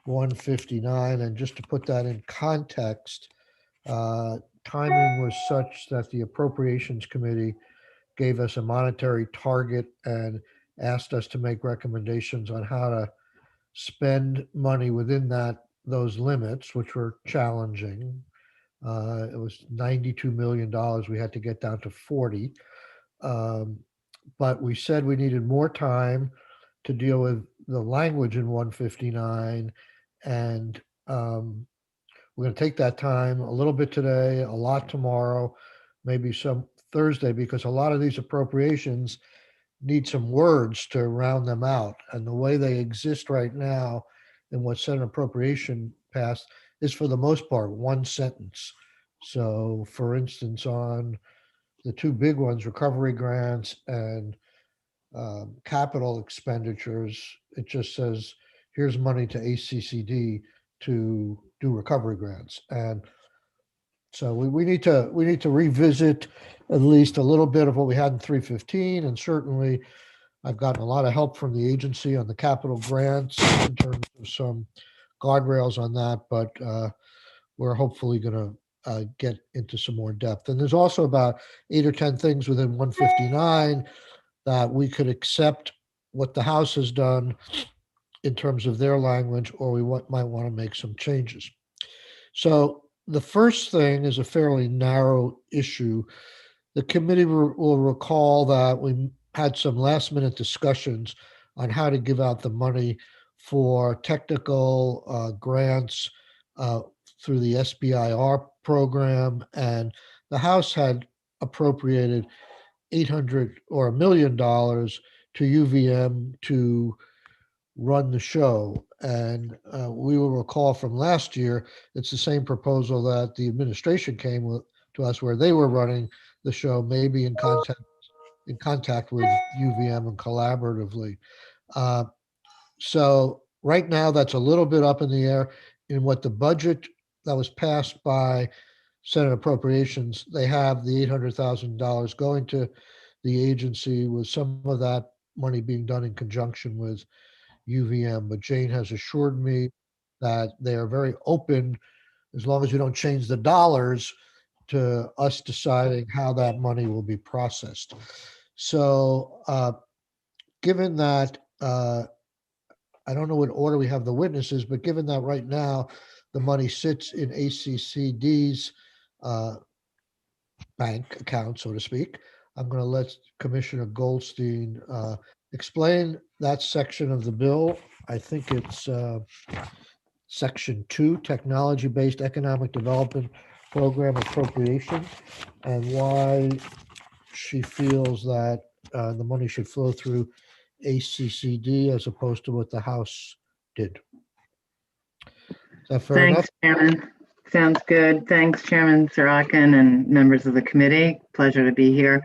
159. And just to put that in context, timing was such that the Appropriations Committee gave us a monetary target and asked us to make recommendations on how to spend money within those limits, which were challenging. It was $92 million. We had to get down to 40. Um, but we said we needed more time to deal with the language in 159, and we're going to take that time a little bit today, a lot tomorrow, maybe some Thursday, because a lot of these appropriations need some words to round them out. And the way they exist right now in what Senate appropriation passed is for the most part one sentence. So, for instance, on the two big ones, recovery grants and capital expenditures, it just says, here's money to ACCD to do recovery grants. And so we need to revisit at least a little bit of what we had in 315, and certainly I've gotten a lot of help from the agency on the capital grants in terms of some guardrails on that, but we're hopefully going to get into some more depth. And there's also about 8 or 10 things within 159 that we could accept what the House has done in terms of their language, or we might want to make some changes. So the first thing is a fairly narrow issue. The committee will recall that we had some last minute discussions on how to give out the money for technical grants through the SBIR program, and the House had appropriated 800 or $1 million to UVM to run the show. And we will recall from last year, it's the same proposal that the administration came with, to us, where they were running the show, maybe in contact with UVM and collaboratively. Uh, so right now, that's a little bit up in the air. In what the budget that was passed by Senate Appropriations, they have the $800,000 going to the agency, with some of that money being done in conjunction with UVM. But Jane has assured me that they are very open, as long as we don't change the dollars, to us deciding how that money will be processed. So, given that, I don't know what order we have the witnesses, but given that right now the money sits in ACCD's uh, bank account, so to speak, I'm going to let Commissioner Goldstein explain that section of the bill. I think it's Section 2, Technology-Based Economic Development Program Appropriation, and why she feels that the money should flow through ACCD as opposed to what the House did. Is that fair enough? Thanks, Chairman. Sounds good. Thanks, Chairman Sorokin and members of the committee. Pleasure to be here.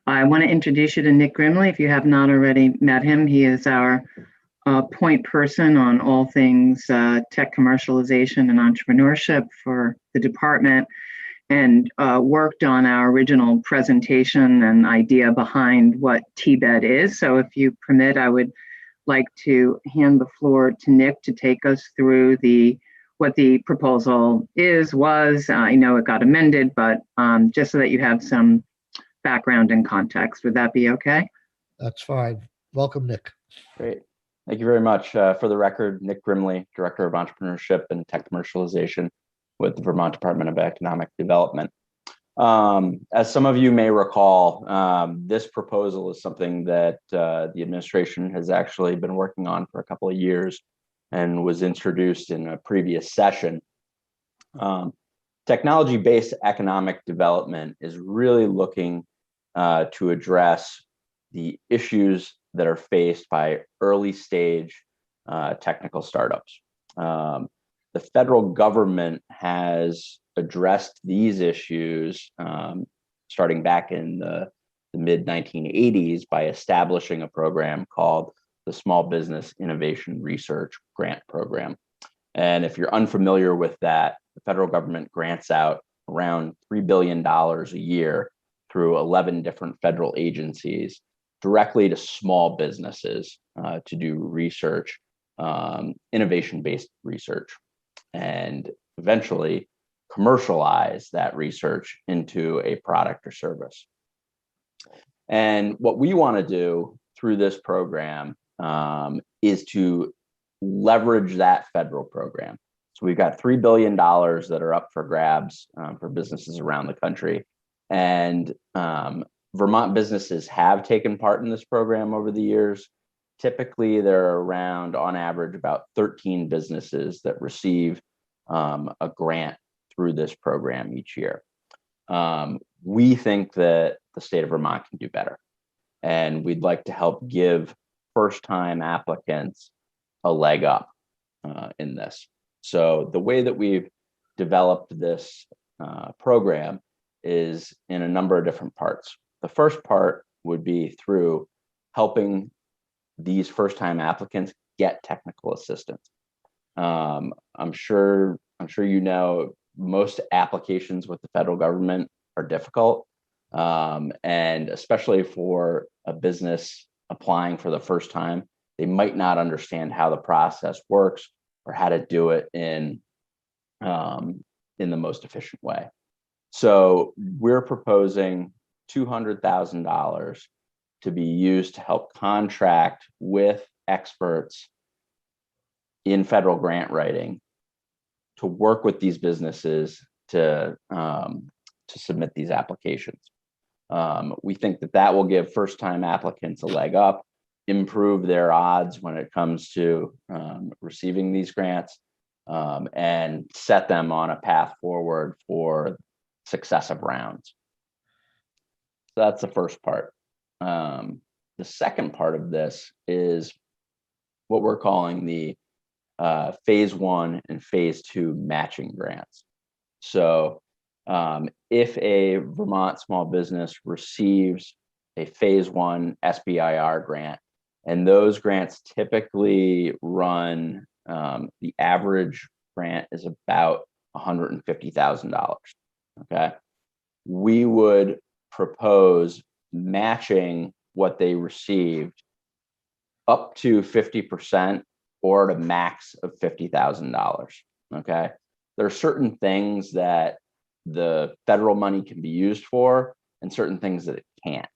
I want to introduce you to Nick Grimley. If you have not already met him, he is our point person on all things tech commercialization and entrepreneurship for the department, and worked on our original presentation and idea behind what TBED is. So if you permit, I would like to hand the floor to Nick to take us through what the proposal was. I know it got amended, but just so that you have some background and context. Would that be okay? That's fine. Welcome, Nick. Great. Thank you very much. For the record, Nick Grimley, Director of Entrepreneurship and Tech Commercialization with the Vermont Department of Economic Development. As some of you may recall, this proposal is something that the administration has actually been working on for a couple of years and was introduced in a previous session. Technology-based economic development is really looking to address the issues that are faced by early stage technical startups. The federal government has addressed these issues starting back in the mid 1980s by establishing a program called the Small Business Innovation Research Grant Program. And if you're unfamiliar with that, the federal government grants out around $3 billion a year through 11 different federal agencies directly to small businesses to do research innovation-based research and eventually commercialize that research into a product or service. And what we want to do through this program is to leverage that federal program. So we've got $3 billion that are up for grabs for businesses around the country. And Vermont businesses have taken part in this program over the years. Typically, there are around, on average, about 13 businesses that receive a grant through this program each year. We think that the state of Vermont can do better. And we'd like to help give first-time applicants a leg up in this. So the way that we've developed this program is in a number of different parts. The first part would be through helping these first-time applicants get technical assistance. I'm sure you know most applications with the federal government are difficult, and especially for a business applying for the first time, they might not understand how the process works or how to do it in the most efficient way. So we're proposing $200,000 to be used to help contract with experts in federal grant writing to work with these businesses to submit these applications. We think that will give first-time applicants a leg up, improve their odds when it comes to receiving these grants, and set them on a path forward for successive rounds. So that's the first part. The second part of this is what we're calling the phase 1 and phase 2 matching grants. So if a Vermont small business receives a phase 1 SBIR grant, and those grants typically run, the average grant is about $150,000. Okay, we would propose matching what they received up to 50% or at a max of $50,000. Okay, there are certain things that the federal money can be used for and certain things that it can't.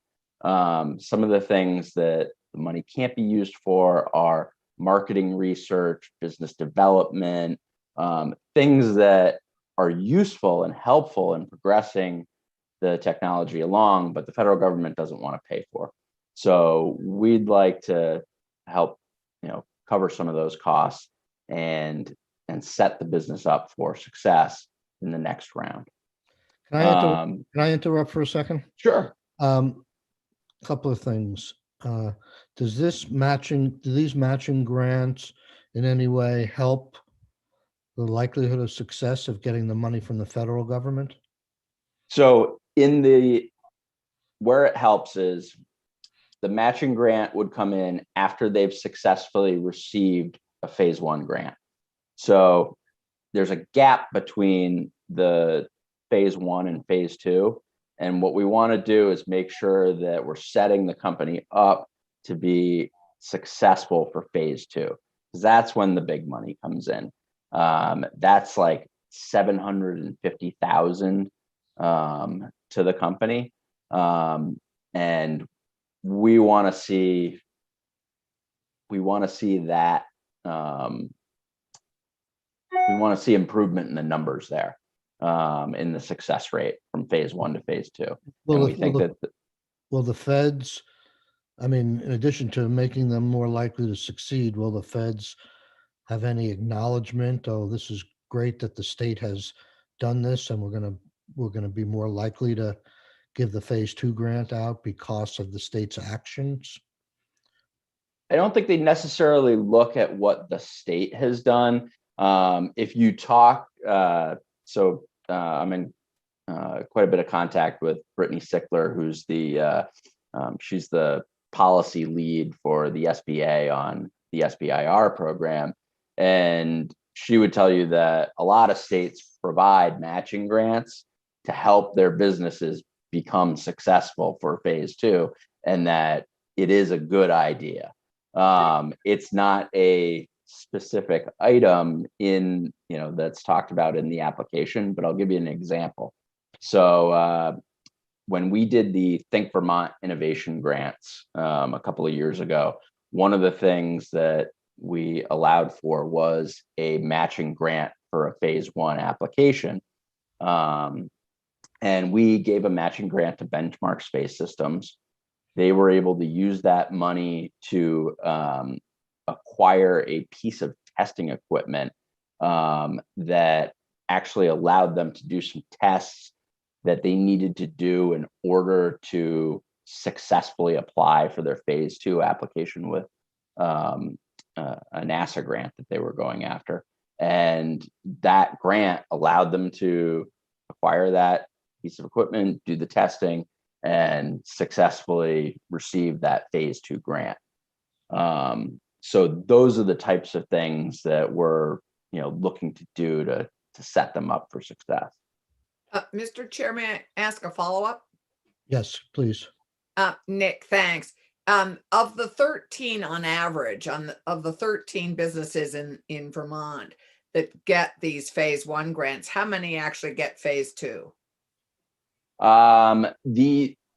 Some of the things that the money can't be used for are marketing research, business development, things that are useful and helpful in progressing the technology along, but the federal government doesn't want to pay for. So we'd like to help, cover some of those costs and set the business up for success in the next round. Can I interrupt for a second? Sure. Couple of things. Do these matching grants in any way help the likelihood of success of getting the money from the federal government? So where it helps is the matching grant would come in after they've successfully received a phase 1 grant. So there's a gap between the phase 1 and phase 2. And what we want to do is make sure that we're setting the company up to be successful for phase 2, because that's when the big money comes in. That's like $750,000 to the company, and we want to see that. We want to see improvement in the numbers there, in the success rate from phase 1 to phase 2. Will the feds, in addition to making them more likely to succeed, will the feds have any acknowledgement? Oh, this is great that the state has done this, and we're gonna be more likely to give the phase 2 grant out because of the state's actions? I don't think they necessarily look at what the state has done. If you talk, I'm in quite a bit of contact with Brittany Sickler, who's she's the policy lead for the SBA on the SBIR program. And she would tell you that a lot of states provide matching grants to help their businesses become successful for phase 2, and that it is a good idea. It's not a specific item in, that's talked about in the application, but I'll give you an example. So when we did the Think Vermont Innovation Grants a couple of years ago, one of the things that we allowed for was a matching grant for a phase 1 application. And we gave a matching grant to Benchmark Space Systems. They were able to use that money to acquire a piece of testing equipment that actually allowed them to do some tests that they needed to do in order to successfully apply for their phase 2 application with a NASA grant that they were going after. And that grant allowed them to acquire that piece of equipment, do the testing, and successfully receive that phase 2 grant. So those are the types of things that we're looking to do to set them up for success. Mr. Chair, may I ask a follow-up? Yes, please. Nick, thanks. Of the 13 on average, of the 13 businesses in Vermont that get these phase 1 grants, how many actually get phase 2?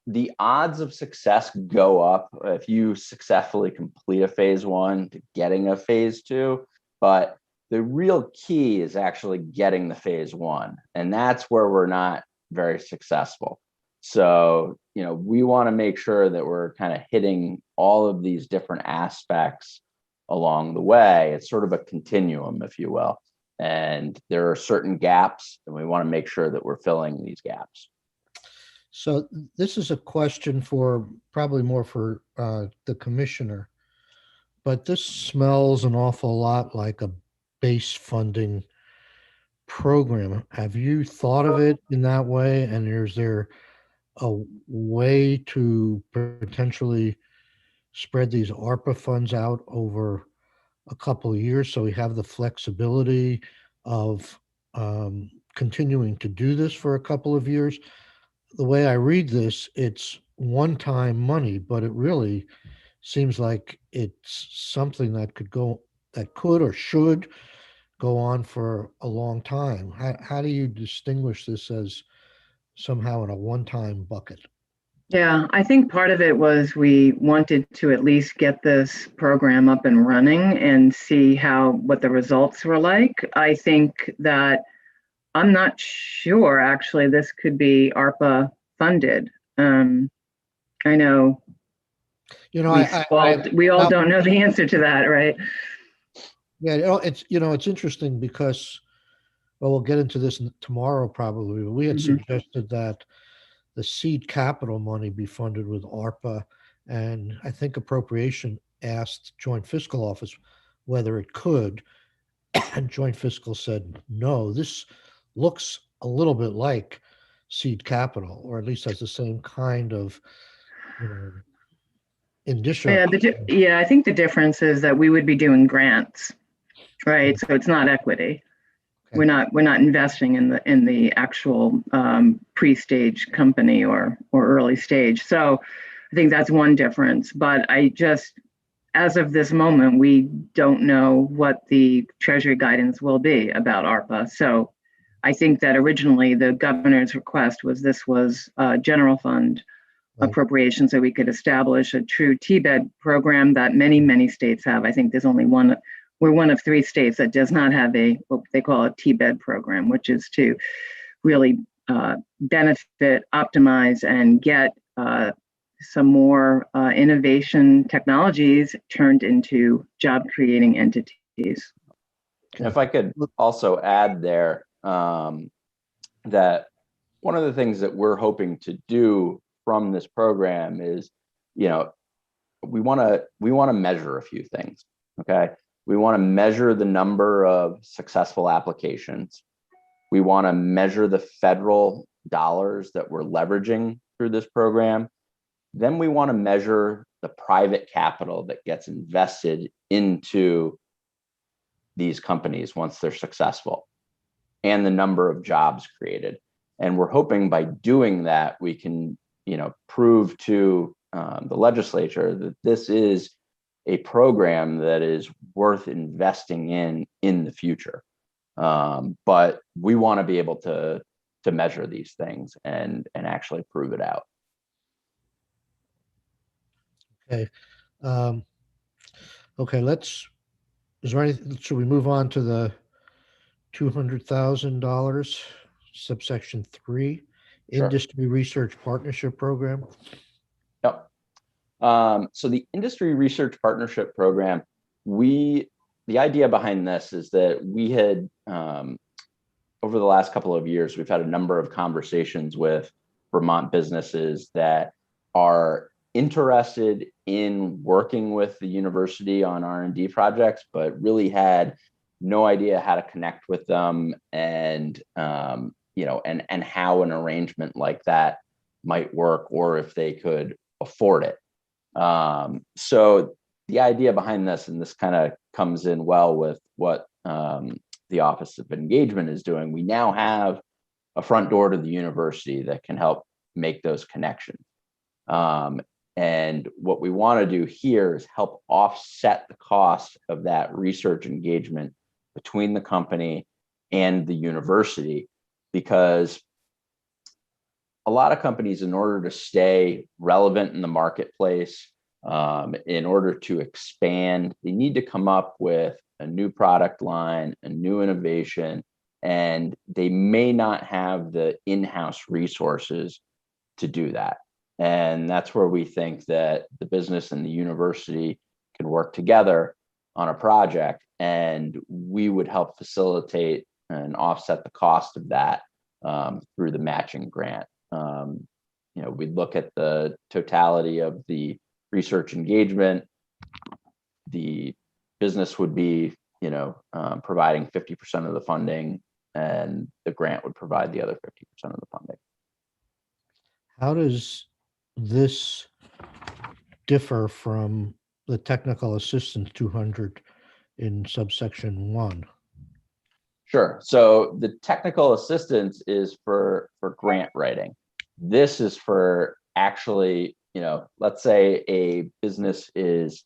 The odds of success go up if you successfully complete a phase 1 to getting a phase 2, but the real key is actually getting the phase 1, and that's where we're not very successful. So, we want to make sure that we're kind of hitting all of these different aspects along the way. It's sort of a continuum, if you will, and there are certain gaps, and we want to make sure that we're filling these gaps. So this is a question for probably more for the commissioner, but this smells an awful lot like a base funding program. Have you thought of it in that way? And is there a way to potentially spread these ARPA funds out over a couple of years so we have the flexibility of continuing to do this for a couple of years? The way I read this, it's one-time money, but it really seems like it's something that could or should go on for a long time. How do you distinguish this as somehow in a one-time bucket? Yeah, I think part of it was we wanted to at least get this program up and running and see what the results were like. I think that I'm not sure actually this could be ARPA funded. I know we all don't know the answer to that, right? Yeah, it's interesting because, well, we'll get into this tomorrow probably, but we had suggested that the seed capital money be funded with ARPA, and I think appropriation asked Joint Fiscal Office whether it could, and Joint Fiscal said no. This looks a little bit like seed capital, or at least has the same kind of indicia. Yeah, I think the difference is that we would be doing grants, right? So it's not equity. Okay. We're not investing in the actual pre-stage company or early stage. So I think that's one difference. But as of this moment, we don't know what the Treasury guidance will be about ARPA. So I think that originally the governor's request was general fund appropriation so we could establish a true TBED program that many states have. I think there's only one. We're one of 3 states that does not have what they call a TBED program, which is to really benefit, optimize, and get some more innovation technologies turned into job-creating entities. If I could also add there that one of the things that we're hoping to do from this program is, we want to measure a few things. Okay. We want to measure the number of successful applications. We want to measure the federal dollars that we're leveraging through this program. Then we want to measure the private capital that gets invested into these companies once they're successful, and the number of jobs created. And we're hoping by doing that, we can, prove to the legislature that this is a program that is worth investing in the future. But we want to be able to measure these things and actually prove it out. Okay. Okay, is there anything, should we move on to the $200,000 subsection 3 Sure. industry research partnership program? Yep. So the industry research partnership program, the idea behind this is that we had, over the last couple of years, we've had a number of conversations with Vermont businesses that are interested in working with the university on R&D projects, but really had no idea how to connect with them and, and how an arrangement like that might work, or if they could afford it. So the idea behind this, and this kind of comes in well with what the Office of Engagement is doing, we now have a front door to the university that can help make those connections. And what we want to do here is help offset the cost of that research engagement between the company and the university, because a lot of companies, in order to stay relevant in the marketplace, in order to expand, they need to come up with a new product line, a new innovation, and they may not have the in-house resources to do that. And that's where we think that the business and the university can work together on a project, and we would help facilitate and offset the cost of that through the matching grant. We'd look at the totality of the research engagement. The business would be, providing 50% of the funding, and the grant would provide the other 50% of the funding. How does this differ from the technical assistance 200 in subsection 1? Sure. So the technical assistance is for grant writing. This is for actually, let's say a business is,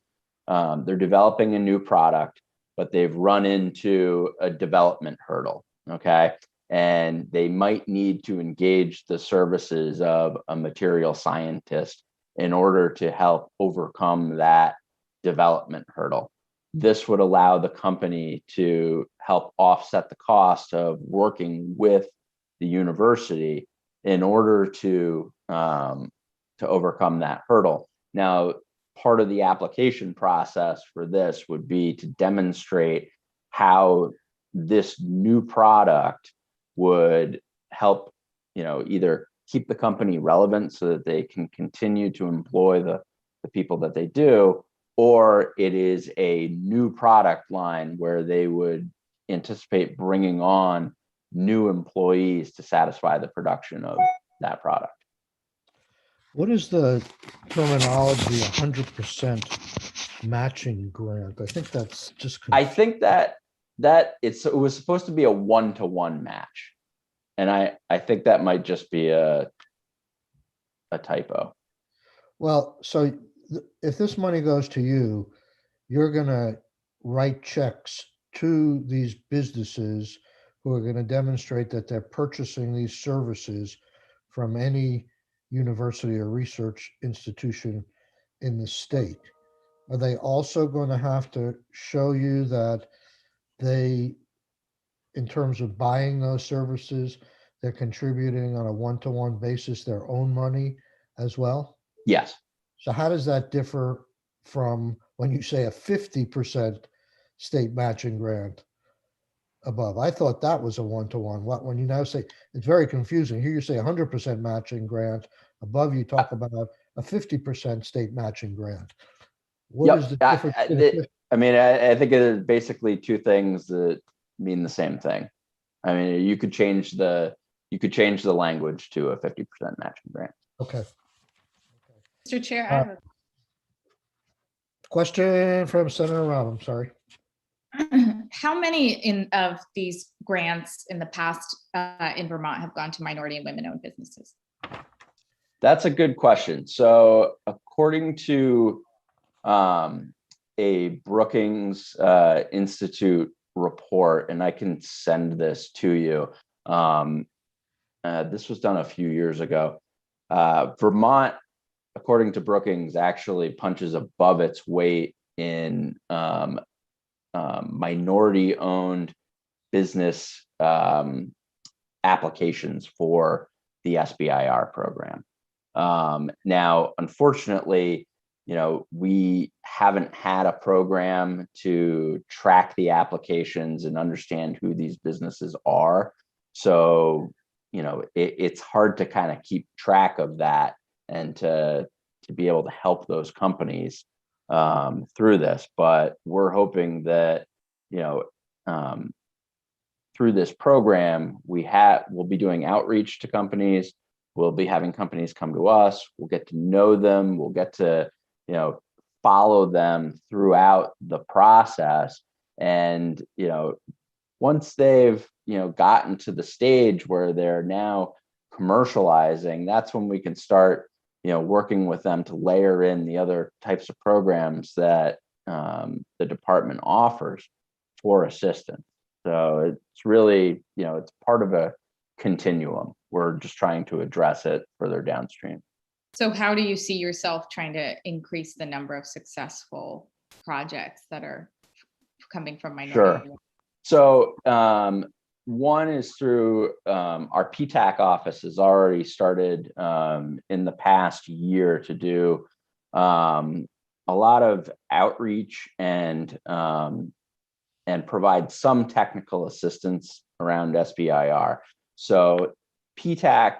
they're developing a new product, but they've run into a development hurdle, okay? And they might need to engage the services of a material scientist in order to help overcome that development hurdle. This would allow the company to help offset the cost of working with the university in order to overcome that hurdle. Now, part of the application process for this would be to demonstrate how this new product would help, either keep the company relevant so that they can continue to employ the people that they do, or it is a new product line where they would anticipate bringing on new employees to satisfy the production of that product. What is the terminology 100% matching grant? I think that's just. I think that it was supposed to be a 1-to-1 match. And I think that might just be a typo. Well, so if this money goes to you, you're going to write checks to these businesses who are going to demonstrate that they're purchasing these services from any university or research institution in the state. Are they also going to have to show you that they, in terms of buying those services, they're contributing on a 1-to-1 basis their own money as well? Yes. So how does that differ from when you say a 50% state matching grant above? I thought that was a 1-to-1. When you now say, it's very confusing. Here you say 100% matching grant. Above you talk about a 50% state matching grant. What is the difference? I think it is basically two things that mean the same thing. I mean, you could change the language to a 50% matching grant. Okay. Mr. Chair, I have a Question from Senator Robb. I'm sorry. how many of these grants in the past in Vermont have gone to minority and women-owned businesses? That's a good question. So according to a Brookings Institute report, and I can send this to you. This was done a few years ago. Vermont, according to Brookings, actually punches above its weight in minority-owned business applications for the SBIR program. Now, unfortunately, we haven't had a program to track the applications and understand who these businesses are. So, it's hard to kind of keep track of that and to be able to help those companies through this. But we're hoping that, through this program, we'll be doing outreach to companies. We'll be having companies come to us. We'll get to know them. We'll get to, follow them throughout the process. And, once they've, gotten to the stage where they're now commercializing, that's when we can start, working with them to layer in the other types of programs that the department offers for assistance. So it's really, it's part of a continuum. We're just trying to address it further downstream. So how do you see yourself trying to increase the number of successful projects that are coming from minority? Sure. So one is through our PTAC office has already started in the past year to do a lot of outreach and provide some technical assistance around SBIR. So PTAC,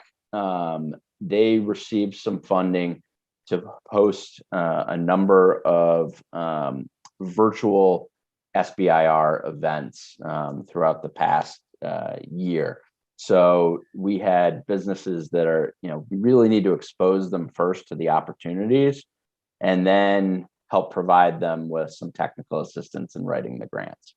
they received some funding to host a number of virtual SBIR events throughout the past year. So we had businesses that are, we really need to expose them first to the opportunities and then help provide them with some technical assistance in writing the grants.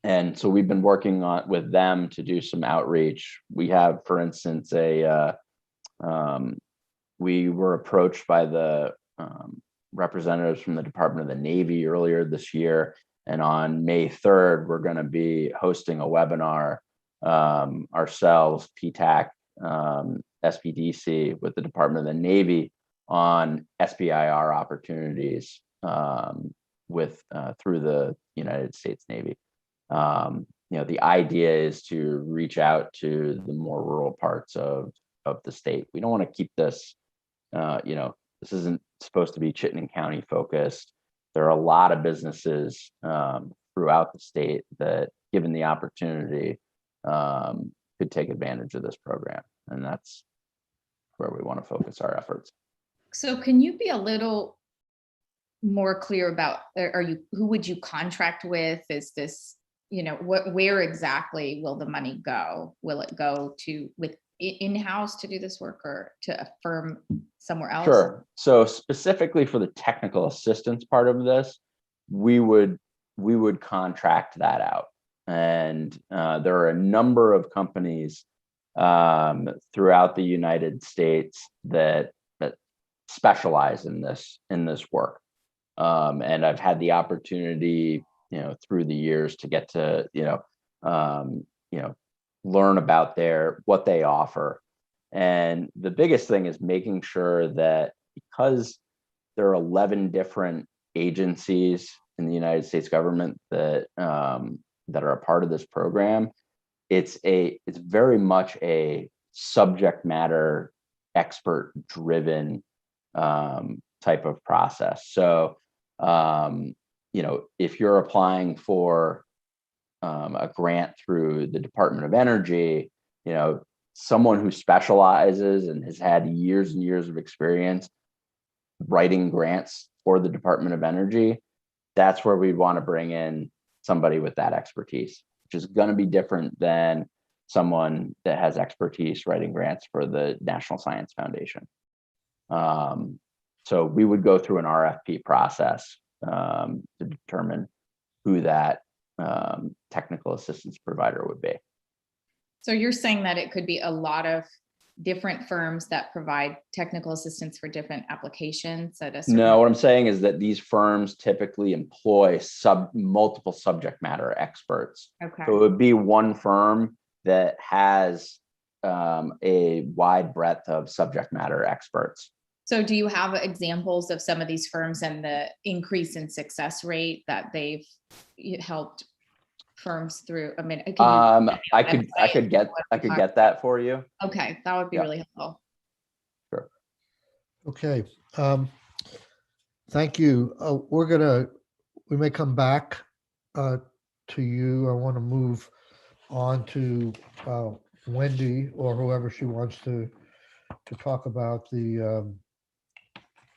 And so we've been working with them to do some outreach. We have, for instance, we were approached by the representatives from the Department of the Navy earlier this year. And on May 3rd, we're going to be hosting a webinar ourselves, PTAC, SPDC, with the Department of the Navy on SBIR opportunities through the United States Navy. The idea is to reach out to the more rural parts of the state. We don't want to keep this, this isn't supposed to be Chittenden County focused. There are a lot of businesses throughout the state that, given the opportunity, could take advantage of this program. And that's where we want to focus our efforts. So can you be a little more clear about, who would you contract with? Is this, where exactly will the money go? Will it go with in-house to do this work or to a firm somewhere else? Sure. So specifically for the technical assistance part of this, we would contract that out. And there are a number of companies throughout the United States that specialize in this work. And I've had the opportunity, through the years to get to, learn about what they offer. And the biggest thing is making sure that, because there are 11 different agencies in the United States government that are a part of this program, it's very much a subject matter expert driven type of process. So, if you're applying for a grant through the Department of Energy, someone who specializes and has had years and years of experience writing grants for the Department of Energy, that's where we'd want to bring in somebody with that expertise, which is going to be different than someone that has expertise writing grants for the National Science Foundation. So we would go through an RFP process to determine who that technical assistance provider would be. So you're saying that it could be a lot of different firms that provide technical assistance for different applications at a certain? No, what I'm saying is that these firms typically employ multiple subject matter experts. Okay. So it would be one firm that has a wide breadth of subject matter experts. So do you have examples of some of these firms and the increase in success rate that they've helped firms through? I mean, can I could get that for you. okay, that would be Yeah. really helpful. Sure. Okay. Thank you. We may come back to you. I want to move on to Wendy or whoever she wants to talk about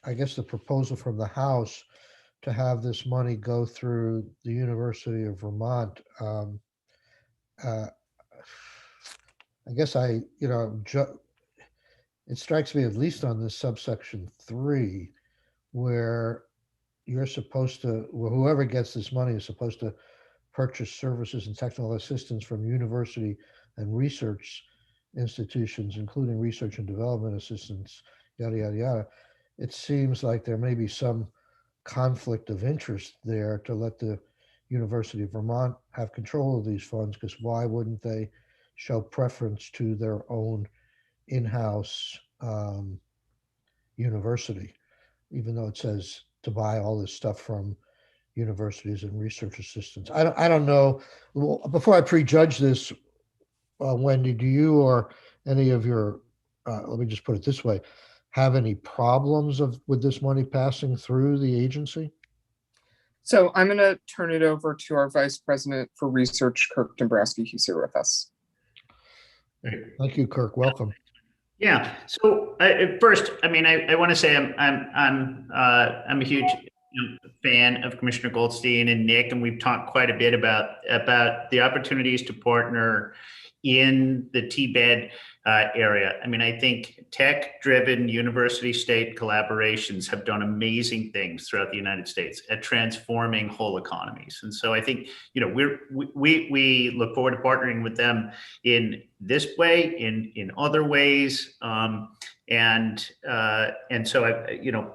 I guess the proposal from the House to have this money go through the University of Vermont. I guess it strikes me, at least on this subsection 3, where you're supposed to, whoever gets this money is supposed to purchase services and technical assistance from university and research institutions, including research and development assistance, yada, yada, yada. It seems like there may be some conflict of interest there to let the University of Vermont have control of these funds, because why wouldn't they show preference to their own in-house university, even though it says to buy all this stuff from universities and research assistants? I don't know. Well, before I prejudge this, Wendy, do you or any of your, let me just put it this way, have any problems with this money passing through the agency? So I'm going to turn it over to our Vice President for Research, Kirk Dombrowski, who's here with us. Thank you, Kirk. Welcome. Yeah. So first, I mean, I want to say I'm a huge fan of Commissioner Goldstein and Nick, and we've talked quite a bit about the opportunities to partner in the TBED area. I mean, I think tech-driven university-state collaborations have done amazing things throughout the United States at transforming whole economies. And so I think, we look forward to partnering with them in this way, in other ways, and so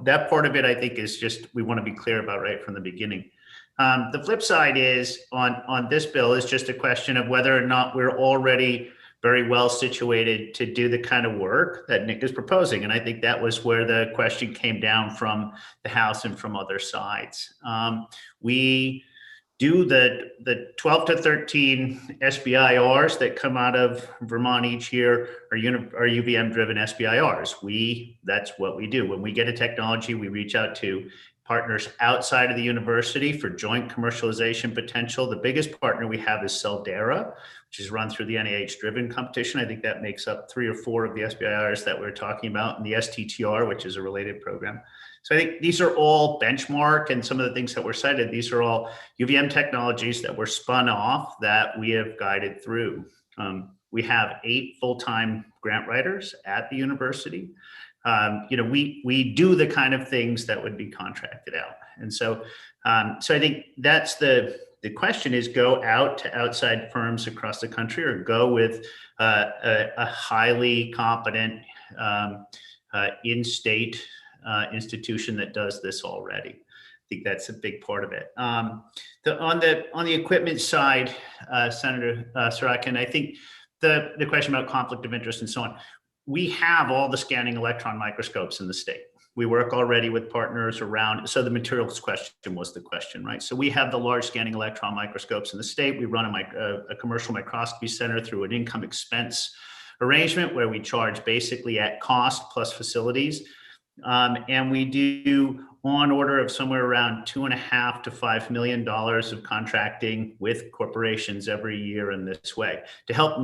that part of it, I think, is just, we want to be clear about right from the beginning. The flip side is on this bill is just a question of whether or not we're already very well situated to do the kind of work that Nick is proposing. And I think that was where the question came down from the House and from other sides. We do the 12 to 13 SBIRs that come out of Vermont each year are UVM driven SBIRs. That's what we do. When we get a technology, we reach out to partners outside of the university for joint commercialization potential. The biggest partner we have is Celdera, which is run through the NIH-driven competition. I think that makes up 3 or 4 of the SBIRs that we're talking about, and the STTR, which is a related program. So I think these are all benchmark, and some of the things that were cited, these are all UVM technologies that were spun off that we have guided through. We have 8 full-time grant writers at the university. We do the kind of things that would be contracted out. And so I think that's the question is, go out to outside firms across the country, or go with a highly competent in-state institution that does this already. I think that's a big part of it. On the equipment side, Senator Sorokin, I think the question about conflict of interest and so on, we have all the scanning electron microscopes in the state. We work already with partners around, so the materials question was the question, right? So we have the large scanning electron microscopes in the state. We run a commercial microscopy center through an income expense arrangement where we charge basically at cost plus facilities. And we do on order of somewhere around $2.5 to $5 million of contracting with corporations every year in this way to help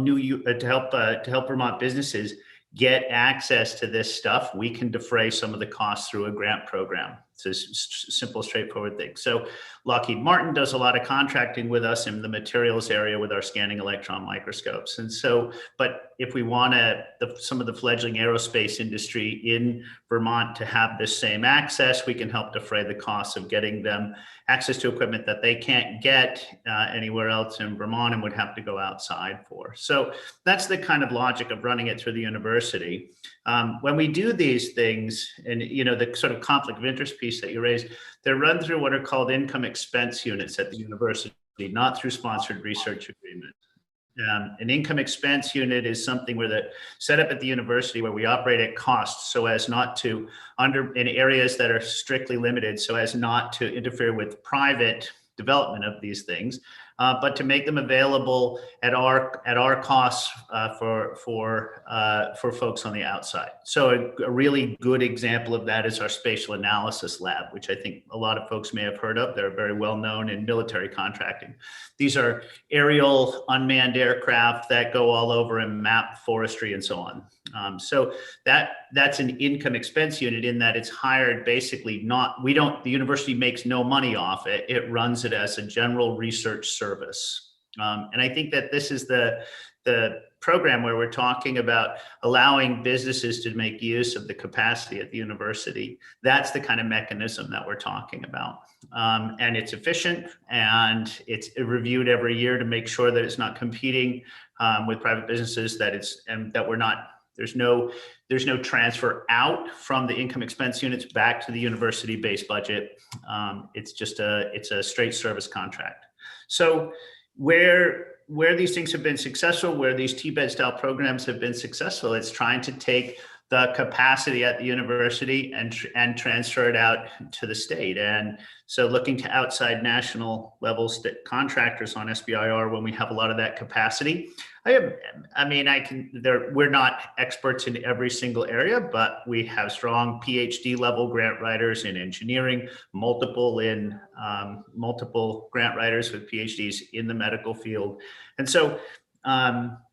Vermont businesses get access to this stuff. We can defray some of the costs through a grant program. It's a simple, straightforward thing. So Lockheed Martin does a lot of contracting with us in the materials area with our scanning electron microscopes. And so, but if we want some of the fledgling aerospace industry in Vermont to have this same access, we can help defray the costs of getting them access to equipment that they can't get anywhere else in Vermont and would have to go outside for. So that's the kind of logic of running it through the university. When we do these things, and the sort of conflict of interest piece that you raised, they're run through what are called income expense units at the university, not through sponsored research agreements. An income expense unit is something set up at the university where we operate at cost so as not to in areas that are strictly limited so as not to interfere with private development of these things, but to make them available at our costs for folks on the outside. So a really good example of that is our spatial analysis lab, which I think a lot of folks may have heard of. They're very well known in military contracting. These are aerial unmanned aircraft that go all over and map forestry and so on. So that's an income expense unit in that it's hired basically the university makes no money off it. It runs it as a general research service. And I think that this is the program where we're talking about allowing businesses to make use of the capacity at the university. That's the kind of mechanism that we're talking about. And it's efficient and it's reviewed every year to make sure that it's not competing with private businesses, there's no transfer out from the income expense units back to the university base budget. It's a straight service contract. So where these things have been successful, where these T-BED style programs have been successful, it's trying to take the capacity at the university and transfer it out to the state. And so looking to outside national level contractors on SBIR when we have a lot of that capacity. We're not experts in every single area, but we have strong PhD level grant writers in engineering, multiple grant writers with PhDs in the medical field. And so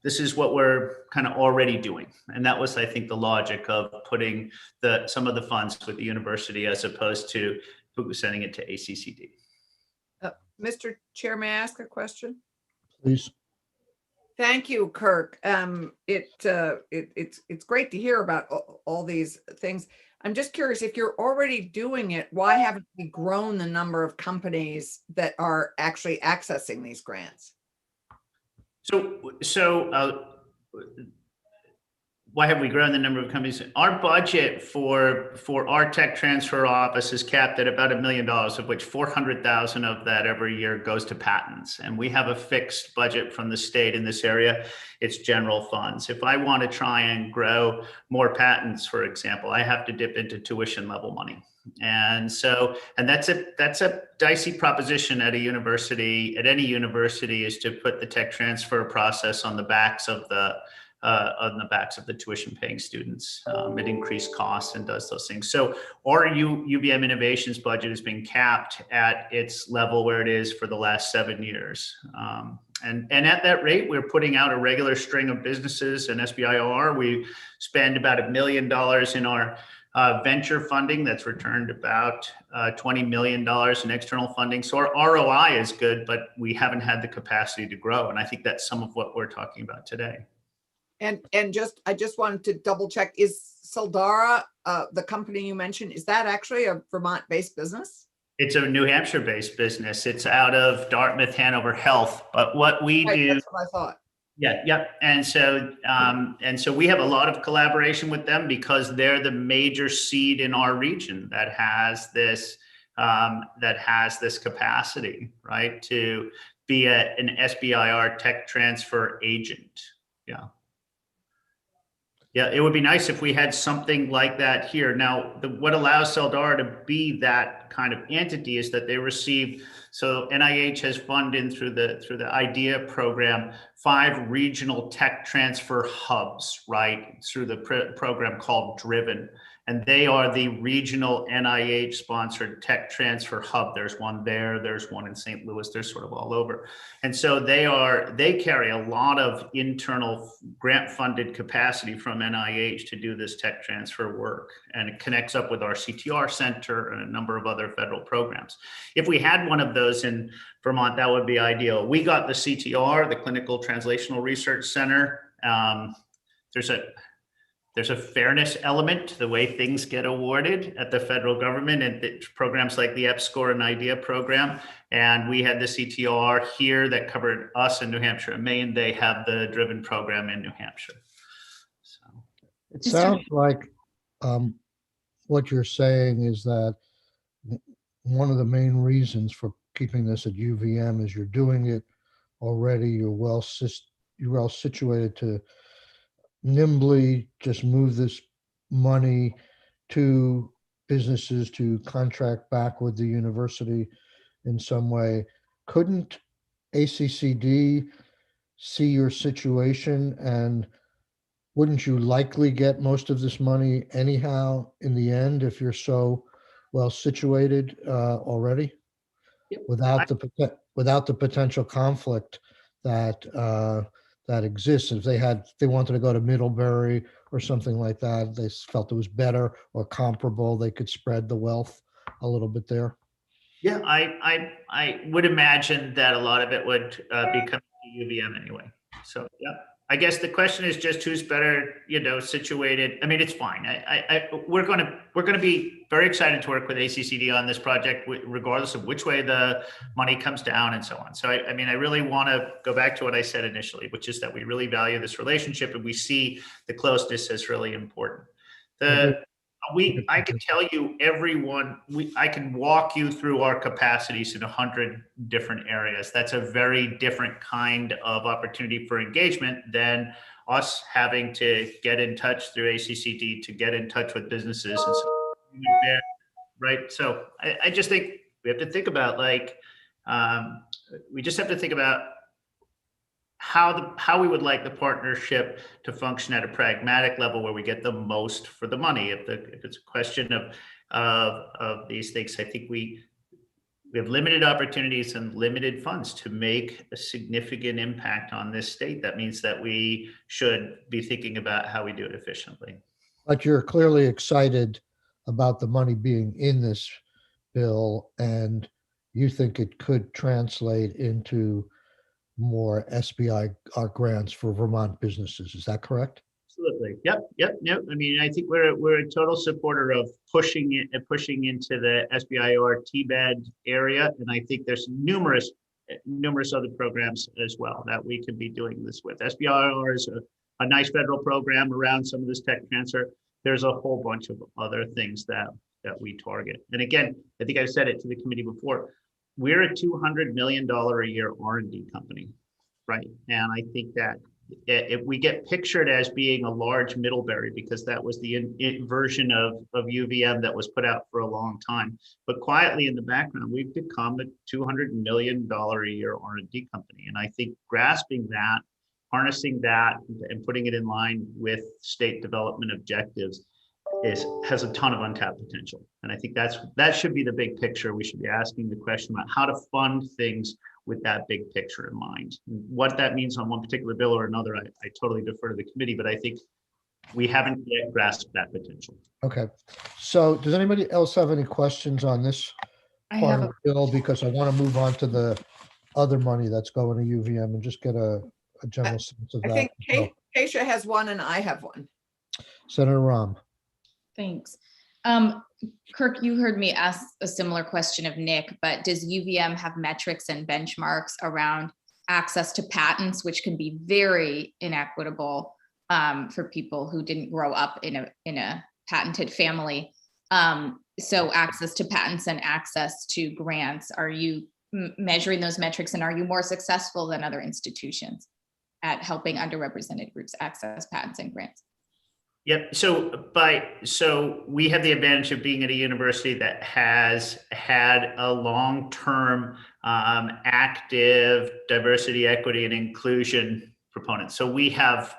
this is what we're kind of already doing. And that was, I think, the logic of putting some of the funds with the university as opposed to sending it to ACCD. Mr. Chair, may I ask a question? Please. Thank you, Kirk. It's great to hear about all these things. I'm just curious, if you're already doing it, why haven't we grown the number of companies that are actually accessing these grants? So why have we grown the number of companies? Our budget for our tech transfer office is capped at about $1 million, of which 400,000 of that every year goes to patents. And we have a fixed budget from the state in this area. It's general funds. If I want to try and grow more patents, for example, I have to dip into tuition level money. And that's a dicey proposition at a university, at any university, is to put the tech transfer process on the backs of the tuition paying students. It increased costs and does those things. So our UVM Innovations budget has been capped at its level where it is for the last 7 years. And at that rate, we're putting out a regular string of businesses and SBIR. We spend about $1 million in our venture funding that's returned about $20 million in external funding. So our ROI is good, but we haven't had the capacity to grow. And I think that's some of what we're talking about today. And I just wanted to double check, is Soldara, the company you mentioned, is that actually a Vermont-based business? It's a New Hampshire-based business. It's out of Dartmouth Hanover Health. But what we do, that's what I thought. Yeah, yep. And so we have a lot of collaboration with them because they're the major seed in our region that has this capacity, right, to be an SBIR tech transfer agent. Yeah. Yeah, it would be nice if we had something like that here. Now, what allows Soldara to be that kind of entity is that they receive, so NIH has funded through the IDEA program, 5 regional tech transfer hubs, right, through the program called Driven. and they are the regional NIH-sponsored tech transfer hub. There's one there, there's one in St. Louis, they're sort of all over. And so they carry a lot of internal grant-funded capacity from NIH to do this tech transfer work, and it connects up with our CTR Center and a number of other federal programs. If we had one of those in Vermont, that would be ideal. We got the CTR, the Clinical Translational Research Center. There's a fairness element to the way things get awarded at the federal government, and programs like the EPSCoR and IDEA program. And we had the CTR here that covered us in New Hampshire and Maine. They have the Driven program in New Hampshire. So It Just to- sounds like what you're saying is that one of the main reasons for keeping this at UVM is you're doing it already. You're well situated to nimbly just move this money to businesses to contract back with the university in some way. Couldn't ACCD see your situation, and wouldn't you likely get most of this money anyhow in the end if you're so well situated already? Yep. Without the potential conflict that that exists. If they wanted to go to Middlebury or something like that, they felt it was better or comparable, they could spread the wealth a little bit there. yeah, I would imagine that a lot of it would be coming to UVM anyway. So yeah, I guess the question is just who's better, situated. I mean, it's fine. We're gonna be very excited to work with ACCD on this project, regardless of which way the money comes down and so on. So I mean, I really want to go back to what I said initially, which is that we really value this relationship and we see the closeness as really important. I can tell you I can walk you through our capacities in 100 different areas. That's a very different kind of opportunity for engagement than us having to get in touch through ACCD to get in touch with businesses. And so, right. So I just think we have to think about we just have to think about how we would like the partnership to function at a pragmatic level where we get the most for the money. If it's a question of these things, I think we have limited opportunities and limited funds to make a significant impact on this state. That means that we should be thinking about how we do it efficiently. But you're clearly excited about the money being in this bill, and you think it could translate into more SBI grants for Vermont businesses. Is that correct? Absolutely. Yep. I mean, I think we're a total supporter of pushing into the SBIR TBED area, and I think there's numerous other programs as well that we could be doing this with. SBIR is a nice federal program around some of this tech transfer. There's a whole bunch of other things that we target. And again, I think I've said it to the committee before. We're a $200 million a year R&D company, right? And I think that if we get pictured as being a large Middlebury, because that was the version of UVM that was put out for a long time, but quietly in the background, we've become a $200 million a year R&D company. And I think grasping that, harnessing that, and putting it in line with state development objectives has a ton of untapped potential. And I think that should be the big picture. We should be asking the question about how to fund things with that big picture in mind. What that means on one particular bill or another, I totally defer to the committee, but I think we haven't yet grasped that potential. Okay. So does anybody else have any questions on this I part have of the bill? Because I want to move on to the other money that's going to UVM and just get a general sense of I that. think Keisha has one and I have one. Senator Rahm. Thanks. Kirk, you heard me ask a similar question of Nick, but does UVM have metrics and benchmarks around access to patents, which can be very inequitable for people who didn't grow up in a patented family? So access to patents and access to grants, are you measuring those metrics, and are you more successful than other institutions at helping underrepresented groups access patents and grants? Yep. So we have the advantage of being at a university that has had a long-term active diversity, equity, and inclusion proponent. So we have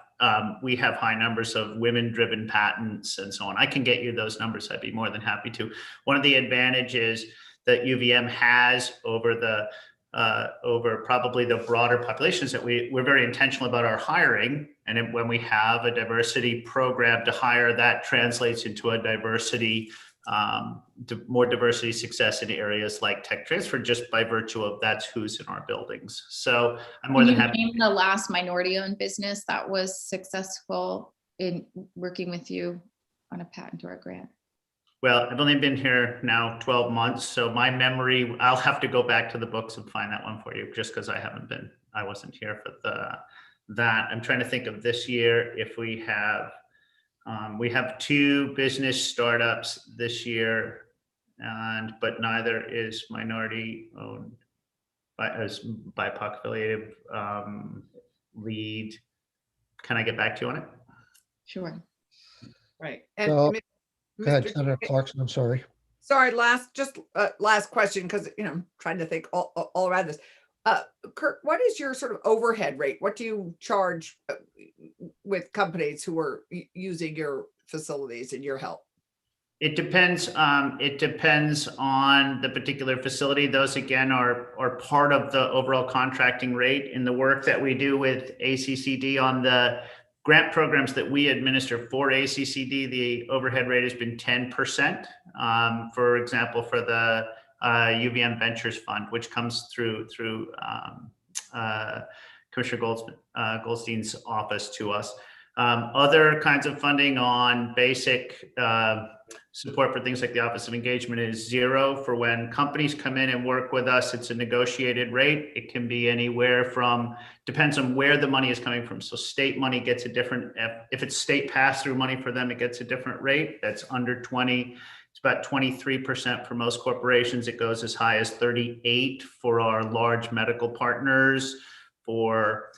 we have high numbers of women-driven patents and so on. I can get you those numbers. I'd be more than happy to. One of the advantages that UVM has over probably the broader population is that we're very intentional about our hiring. And when we have a diversity program to hire, that translates into a more diversity success in areas like tech transfer, just by virtue of that's who's in our buildings. So I'm more Can than you happy. name the last minority-owned business that was successful in working with you on a patent or a grant? Well, I've only been here now 12 months, so my memory, I'll have to go back to the books and find that one for you, just because I wasn't here for that. I'm trying to think of this year if we have 2 business startups this year, but neither is minority owned as BIPOC affiliated lead. Can I get back to you on it? Sure. Right. So, Go ahead, Mr. Senator Clarkson, I'm sorry. Sorry, last question, because I'm trying to think all around this. Kurt, what is your sort of overhead rate? What do you charge with companies who are using your facilities and your help? It depends. It depends on the particular facility. Those again are part of the overall contracting rate. In the work that we do with ACCD on the grant programs that we administer for ACCD, the overhead rate has been 10%. For example, for the UVM Ventures Fund, which comes through Commissioner Goldstein's office to us. Other kinds of funding on basic support for things like the Office of Engagement is 0. For when companies come in and work with us, it's a negotiated rate. It can be anywhere from, depends on where the money is coming from. So state money gets a different, if it's state pass-through money for them, it gets a different rate. That's under 20. It's about 23% for most corporations. It goes as high as 38 for our large medical partners, for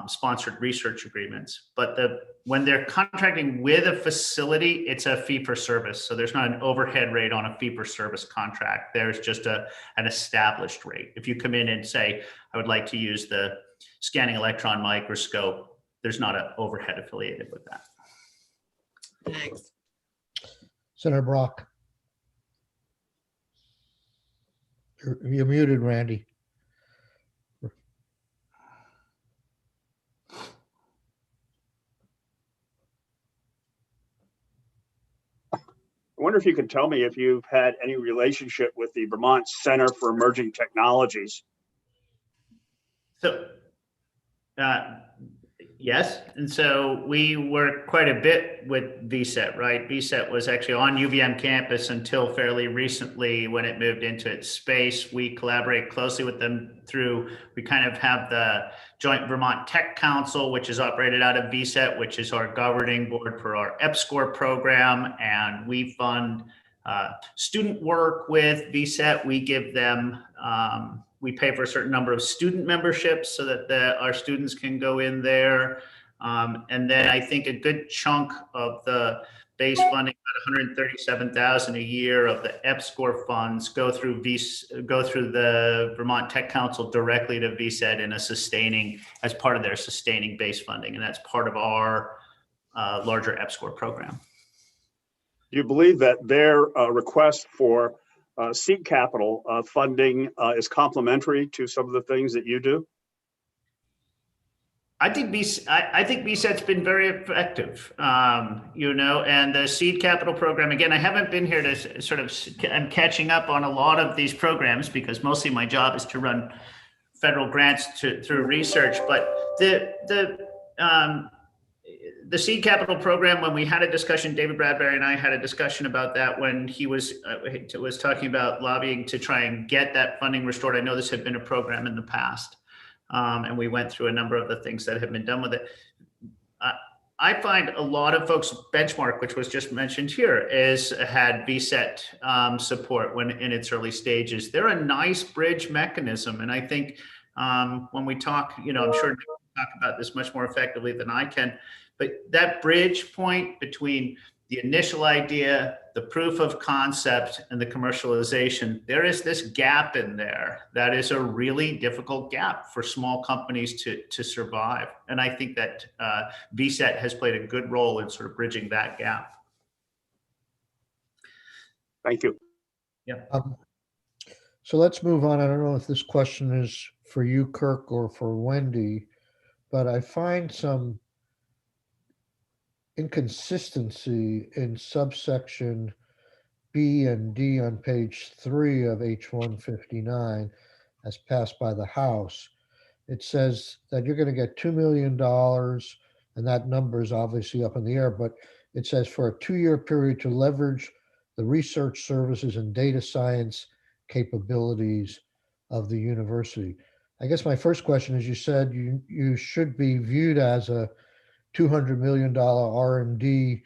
sponsored research agreements. But when they're contracting with a facility, it's a fee for service. So there's not an overhead rate on a fee for service contract. There's just an established rate. If you come in and say, I would like to use the scanning electron microscope, there's not an overhead affiliated with that. Thanks. Senator Brock. You're muted, Randy. I wonder if you can tell me if you've had any relationship with the Vermont Center for Emerging Technologies. So, yes. And so we work quite a bit with VCET, right? VCET was actually on UVM campus until fairly recently when it moved into its space. We collaborate closely with them we kind of have the Joint Vermont Tech Council, which is operated out of VCET, which is our governing board for our EPSCoR program. And we fund student work with VCET. We give them, we pay for a certain number of student memberships so that our students can go in there. And then I think a good chunk of the base funding, about $137,000 a year of the EPSCoR funds go through the Vermont Tech Council directly to VCET as part of their sustaining base funding. And that's part of our larger EPSCoR program. Do you believe that their request for seed capital funding is complementary to some of the things that you do? I think VCET's been very effective, and the seed capital program, again, I haven't been here to I'm catching up on a lot of these programs because mostly my job is to run federal grants through research, but the seed capital program, when we had a discussion, David Bradbury and I had a discussion about that when he was talking about lobbying to try and get that funding restored. I know this had been a program in the past. And we went through a number of the things that have been done with it. I find a lot of folks, Benchmark, which was just mentioned here, had VCET support when in its early stages. They're a nice bridge mechanism. And I think when we talk, I'm sure Nick will talk about this much more effectively than I can, but that bridge point between the initial idea, the proof of concept, and the commercialization, there is this gap in there that is a really difficult gap for small companies to survive. And I think that VSET has played a good role in sort of bridging that gap. Thank you. So let's move on. I don't know if this question is for you, Kirk, or for Wendy, but I find some inconsistency in subsection B and D on page 3 of H159 as passed by the House. It says that you're going to get $2 million, and that number is obviously up in the air, but it says for a 2-year period to leverage the research services and data science capabilities of the university. I guess my first question is, you said you should be viewed as a $200 million R&D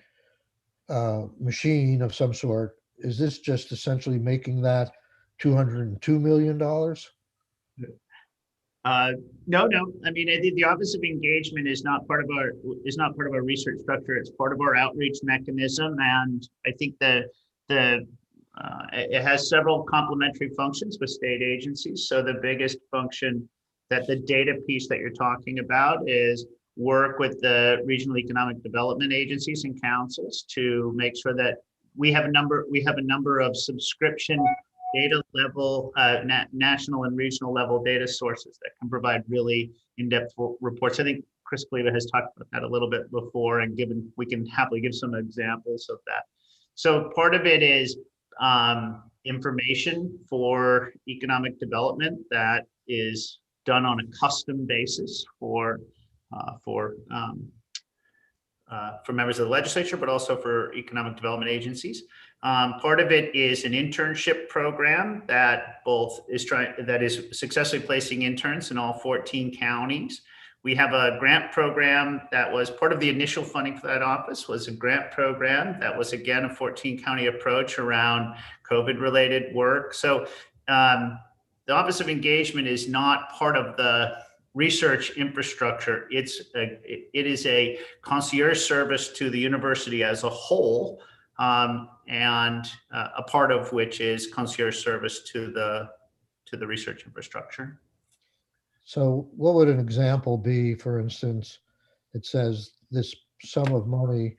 machine of some sort. Is this just essentially making that $202 million? No. I mean, I think the Office of Engagement is not part of our research structure. It's part of our outreach mechanism, and I think that it has several complementary functions with state agencies. So the biggest function, that the data piece that you're talking about, is work with the regional economic development agencies and councils to make sure that we have a number of subscription data level, national and regional level data sources that can provide really in-depth reports. I think Chris Cleva has talked about that a little bit before, and we can happily give some examples of that. So part of it is information for economic development that is done on a custom basis for members of the legislature, but also for economic development agencies. Part of it is an internship program that is successfully placing interns in all 14 counties. We have a grant program that was part of the initial funding for that office, was a grant program that was, again, a 14 county approach around COVID related work. So the Office of Engagement is not part of the research infrastructure. It is a concierge service to the university as a whole, and a part of which is concierge service to the research infrastructure. So what would an example be? For instance, it says this sum of money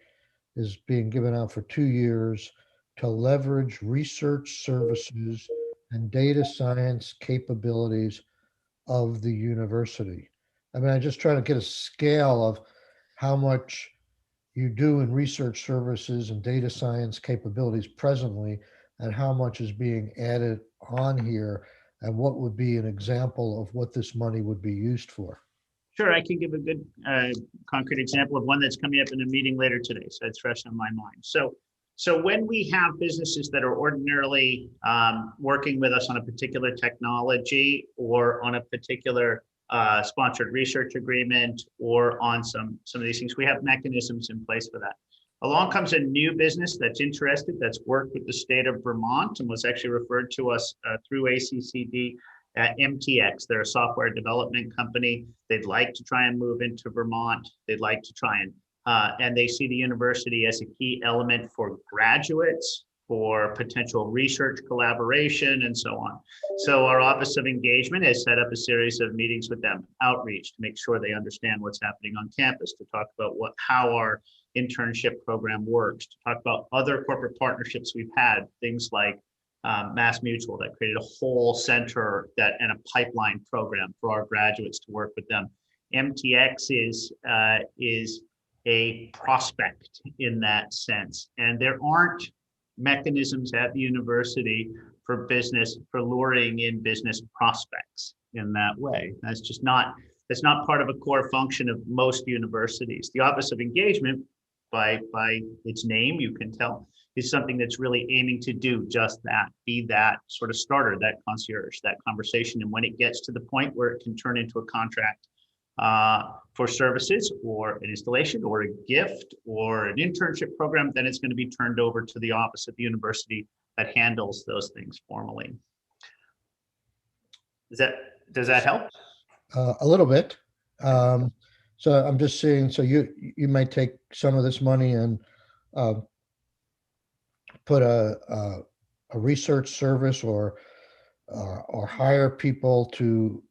is being given out for 2 years to leverage research services and data science capabilities of the university. I mean, I just try to get a scale of how much you do in research services and data science capabilities presently, and how much is being added on here, and what would be an example of what this money would be used for. Sure, I can give a good concrete example of one that's coming up in a meeting later today, so it's fresh on my mind. So when we have businesses that are ordinarily working with us on a particular technology or on a particular sponsored research agreement or on some of these things, we have mechanisms in place for that. Along comes a new business that's interested, that's worked with the state of Vermont and was actually referred to us through ACCD at MTX. They're a software development company. They'd like to try and move into Vermont. They'd like to try and they see the university as a key element for graduates, for potential research collaboration, and so on. So our Office of Engagement has set up a series of meetings with them, outreach, to make sure they understand what's happening on campus, to talk about how our internship program works, to talk about other corporate partnerships we've had, things like Mass Mutual that created a whole center and a pipeline program for our graduates to work with them. MTX is a prospect in that sense, and there aren't mechanisms at the university for luring in business prospects in that way. That's not part of a core function of most universities. The Office of Engagement, by its name, you can tell, is something that's really aiming to do just that, be that sort of starter, that concierge, that conversation. And when it gets to the point where it can turn into a contract for services or an installation or a gift or an internship program, then it's going to be turned over to the office at the university that handles those things formally. Does that help? A little bit. So I'm just saying, so you might take some of this money and put a research service or hire people to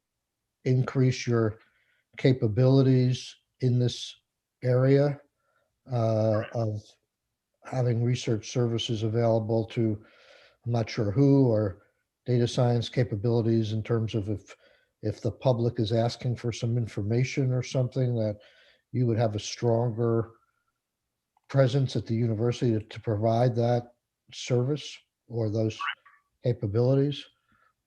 increase your capabilities in this area of having research services available to, I'm not sure who, or data science capabilities in terms of if the public is asking for some information or something, that you would have a stronger presence at the university to provide that service or those capabilities?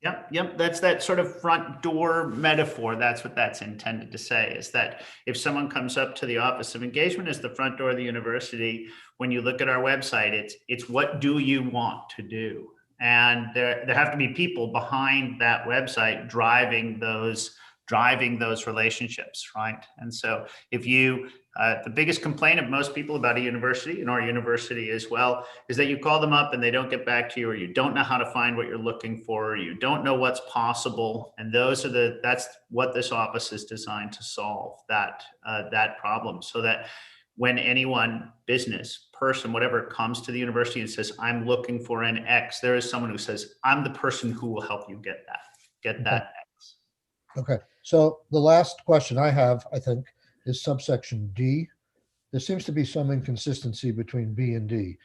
Yep. That's that sort of front door metaphor. That's what that's intended to say, is that if someone comes up to the Office of Engagement as the front door of the university, when you look at our website, it's what do you want to do? And there have to be people behind that website driving those relationships, right? And so if you, the biggest complaint of most people about a university, and our university as well, is that you call them up and they don't get back to you, or you don't know how to find what you're looking for, or you don't know what's possible. And that's what this office is designed to solve, that problem, so that when anyone, business, person, whatever, comes to the university and says, I'm looking for an X, there is someone who says, I'm the person who will help you get that X. Okay, so the last question I have, I think, is subsection D. There seems to be some inconsistency between B and D.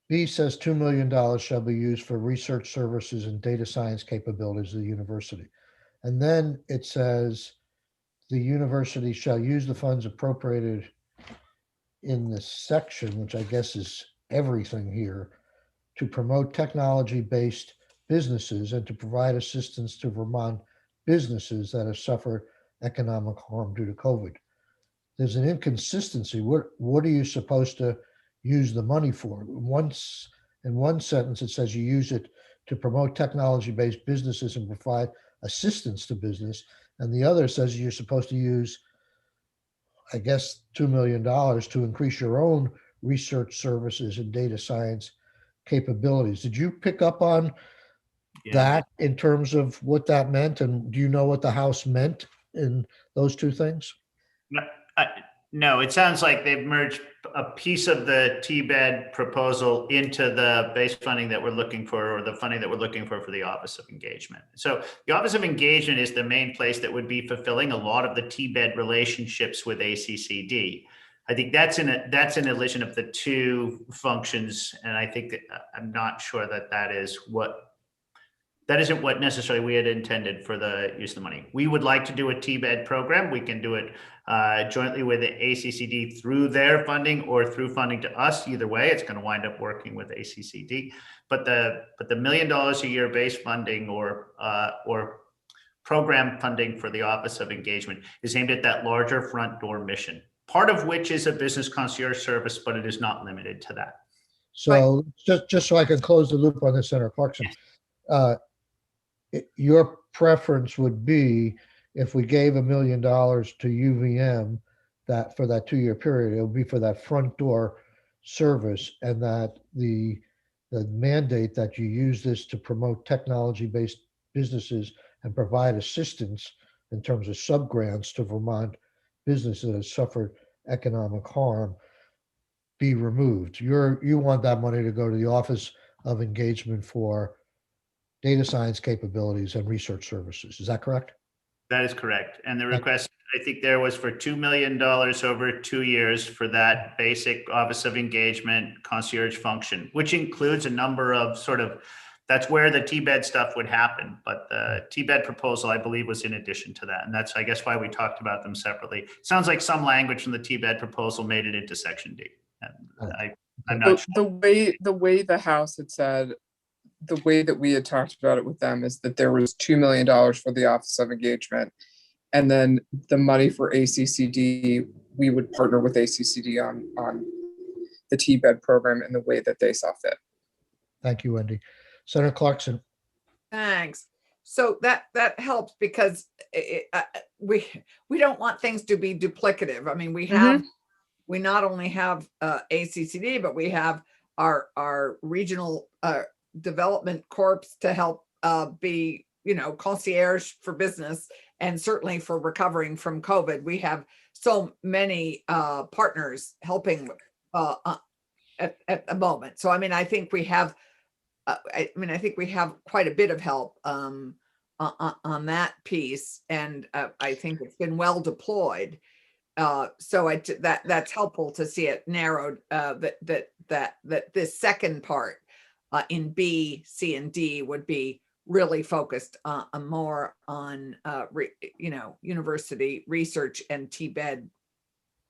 B says $2 million shall be used for research services and data science capabilities of the university. And then it says the university shall use the funds appropriated in this section, which I guess is everything here, to promote technology-based businesses and to provide assistance to Vermont businesses that have suffered economic harm due to COVID. There's an inconsistency. What are you supposed to use the money for? Once in one sentence, it says you use it to promote technology-based businesses and provide assistance to business. And the other says you're supposed to use, I guess, $2 million to increase your own research services and data science capabilities. Did you pick up on that in terms of what that meant? And do you know what the House meant in those two things? No, it sounds like they've merged a piece of the TBED proposal into the base funding that we're looking for, or the funding that we're looking for the Office of Engagement. So the Office of Engagement is the main place that would be fulfilling a lot of the TBED relationships with ACCD. I think that's an illusion of the two functions, and I think that I'm not sure that isn't what necessarily we had intended for the use of the money. We would like to do a TBED program. We can do it jointly with the ACCD through their funding or through funding to us. Either way, it's going to wind up working with ACCD. But the $1 million a year base funding or program funding for the Office of Engagement is aimed at that larger front door mission, part of which is a business concierge service, but it is not limited to that. So just so I can close the loop on this, Senator Clarkson, your preference would be if we gave $1 million to UVM that for that 2-year period, it would be for that front door service, and that the mandate that you use this to promote technology-based businesses and provide assistance in terms of sub-grants to Vermont businesses that have suffered economic harm be removed. You want that money to go to the Office of Engagement for data science capabilities and research services. Is that correct? That is correct. And the request, I think there was for $2 million over 2 years for that basic Office of Engagement concierge function, which includes a number of that's where the TBED stuff would happen. But the TBED proposal, I believe, was in addition to that. And that's, I guess, why we talked about them separately. Sounds like some language from the TBED proposal made it into Section D. And I'm not sure. The way the House had said, the way that we had talked about it with them is that there was $2 million for the Office of Engagement, and then the money for ACCD, we would partner with ACCD on the TBED program in the way that they saw fit. Thank you, Wendy. Senator Clarkson. Thanks. So that helps, because we don't want things to be duplicative. I mean, we not only have ACCD, but we have our regional development corps to help be, concierge for business, and certainly for recovering from COVID. We have so many partners helping at the moment. So I mean, I think we have, I think we have quite a bit of help on that piece, and I think it's been well deployed. So that's helpful to see it narrowed. That this second part in B, C, and D would be really focused more on university research and T-bed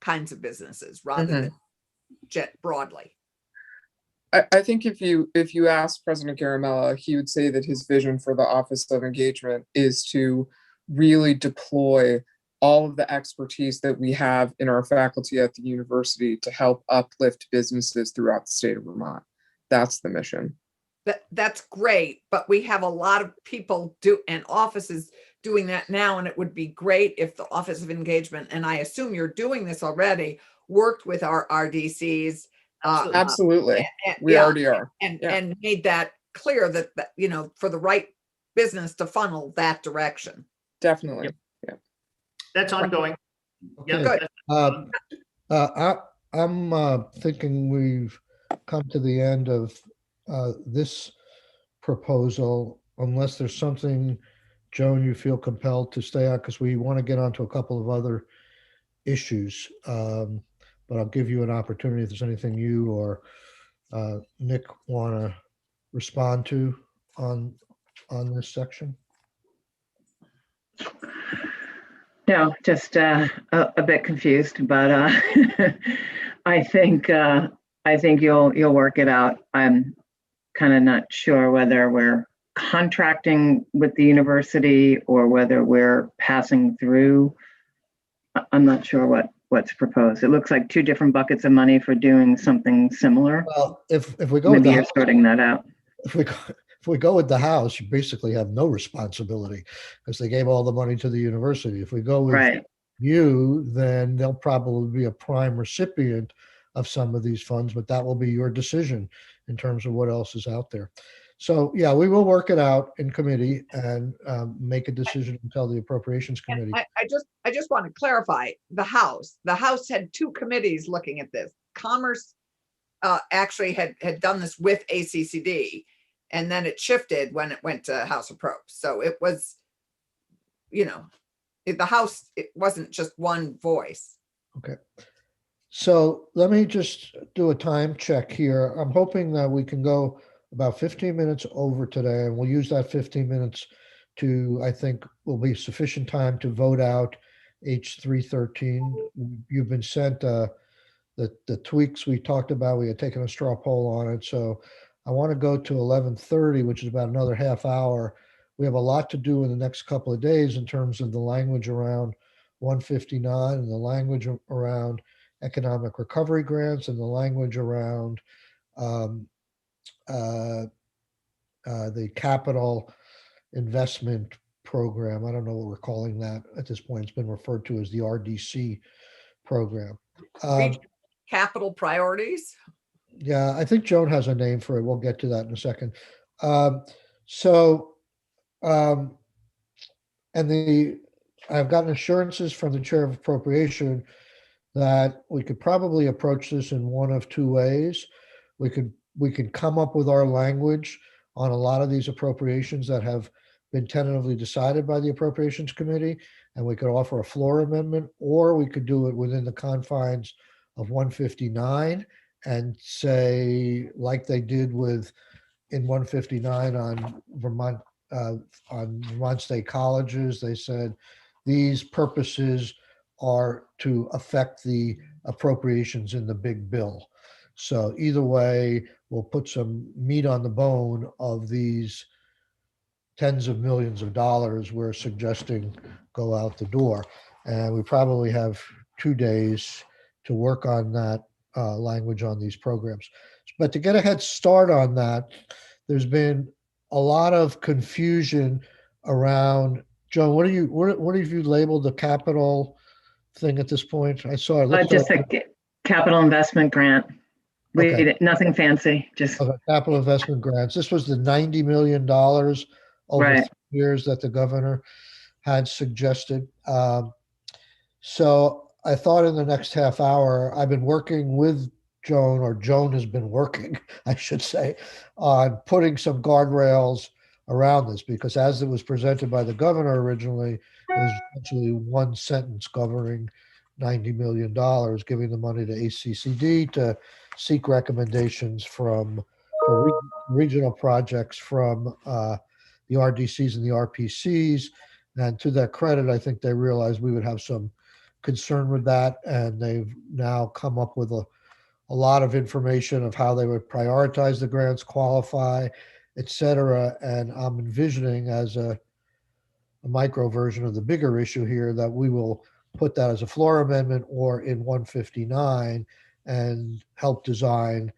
kinds of businesses rather than jet broadly. I think if you ask President Garamella, he would say that his vision for the Office of Engagement is to really deploy all of the expertise that we have in our faculty at the university to help uplift businesses throughout the state of Vermont. That's the mission. That's great, but we have a lot of people and offices doing that now, and it would be great if the Office of Engagement, and I assume you're doing this already, worked with our RDCs. Absolutely. We yeah, already are. And made that clear that, for the right business to funnel that direction. Definitely. Yep. That's ongoing. Okay. Good. I'm thinking we've come to the end of this proposal, unless there's something, Joan, you feel compelled to stay on, because we want to get onto a couple of other issues. But I'll give you an opportunity if there's anything you or Nick want to respond to on this section. No, just a bit confused, but I think you'll work it out. I'm kind of not sure whether we're contracting with the university or whether we're passing through. I'm not sure what's proposed. It looks like two different buckets of money for doing something similar. Well, if we go with Maybe the you're sorting that out. if we go with the House, you basically have no responsibility because they gave all the money to the university. If we go with Right. you, then they'll probably be a prime recipient of some of these funds, but that will be your decision in terms of what else is out there. So yeah, we will work it out in committee and make a decision and tell the Appropriations And Committee. I just want to clarify the House. The House had two committees looking at this. Commerce actually had done this with ACCD, and then it shifted when it went to House of Probes. So it was, the House, it wasn't just one voice. Okay. So let me just do a time check here. I'm hoping that we can go about 15 minutes over today, and we'll use that 15 minutes to, I think, will be sufficient time to vote out H313. You've been sent the tweaks we talked about. We had taken a straw poll on it. So I want to go to 11:30, which is about another half hour. We have a lot to do in the next couple of days in terms of the language around 159 and the language around economic recovery grants and the language around the capital investment program. I don't know what we're calling that at this point. It's been referred to as the RDC program. Capital priorities. Yeah, I think Joan has a name for it. We'll get to that in a second. I've gotten assurances from the chair of appropriation that we could probably approach this in one of two ways. We could come up with our language on a lot of these appropriations that have been tentatively decided by the Appropriations Committee, and we could offer a floor amendment, or we could do it within the confines of 159 and say, like they did in 159 on Vermont State Colleges, they said these purposes are to affect the appropriations in the big bill. So either way, we'll put some meat on the bone of these tens of millions of dollars we're suggesting go out the door. And we probably have 2 days to work on that language on these programs. But to get a head start on that, there's been a lot of confusion around, Joan, what have you labeled the capital thing at this point? I saw it. Just a capital investment grant. Okay. Nothing fancy, just Okay, capital investment grants. This was the $90 million over Right. 3 years that the governor had suggested. So I thought in the next half hour, I've been working with Joan, or Joan has been working, I should say, on putting some guardrails around this, because as it was presented by the governor originally, it was actually one sentence governing $90 million, giving the money to ACCD to seek recommendations for regional projects from the RDCs and the RPCs. And to their credit, I think they realized we would have some concern with that, and they've now come up with a lot of information of how they would prioritize the grants, qualify, et cetera. And I'm envisioning, as a micro version of the bigger issue here, that we will put that as a floor amendment or in 159 and help design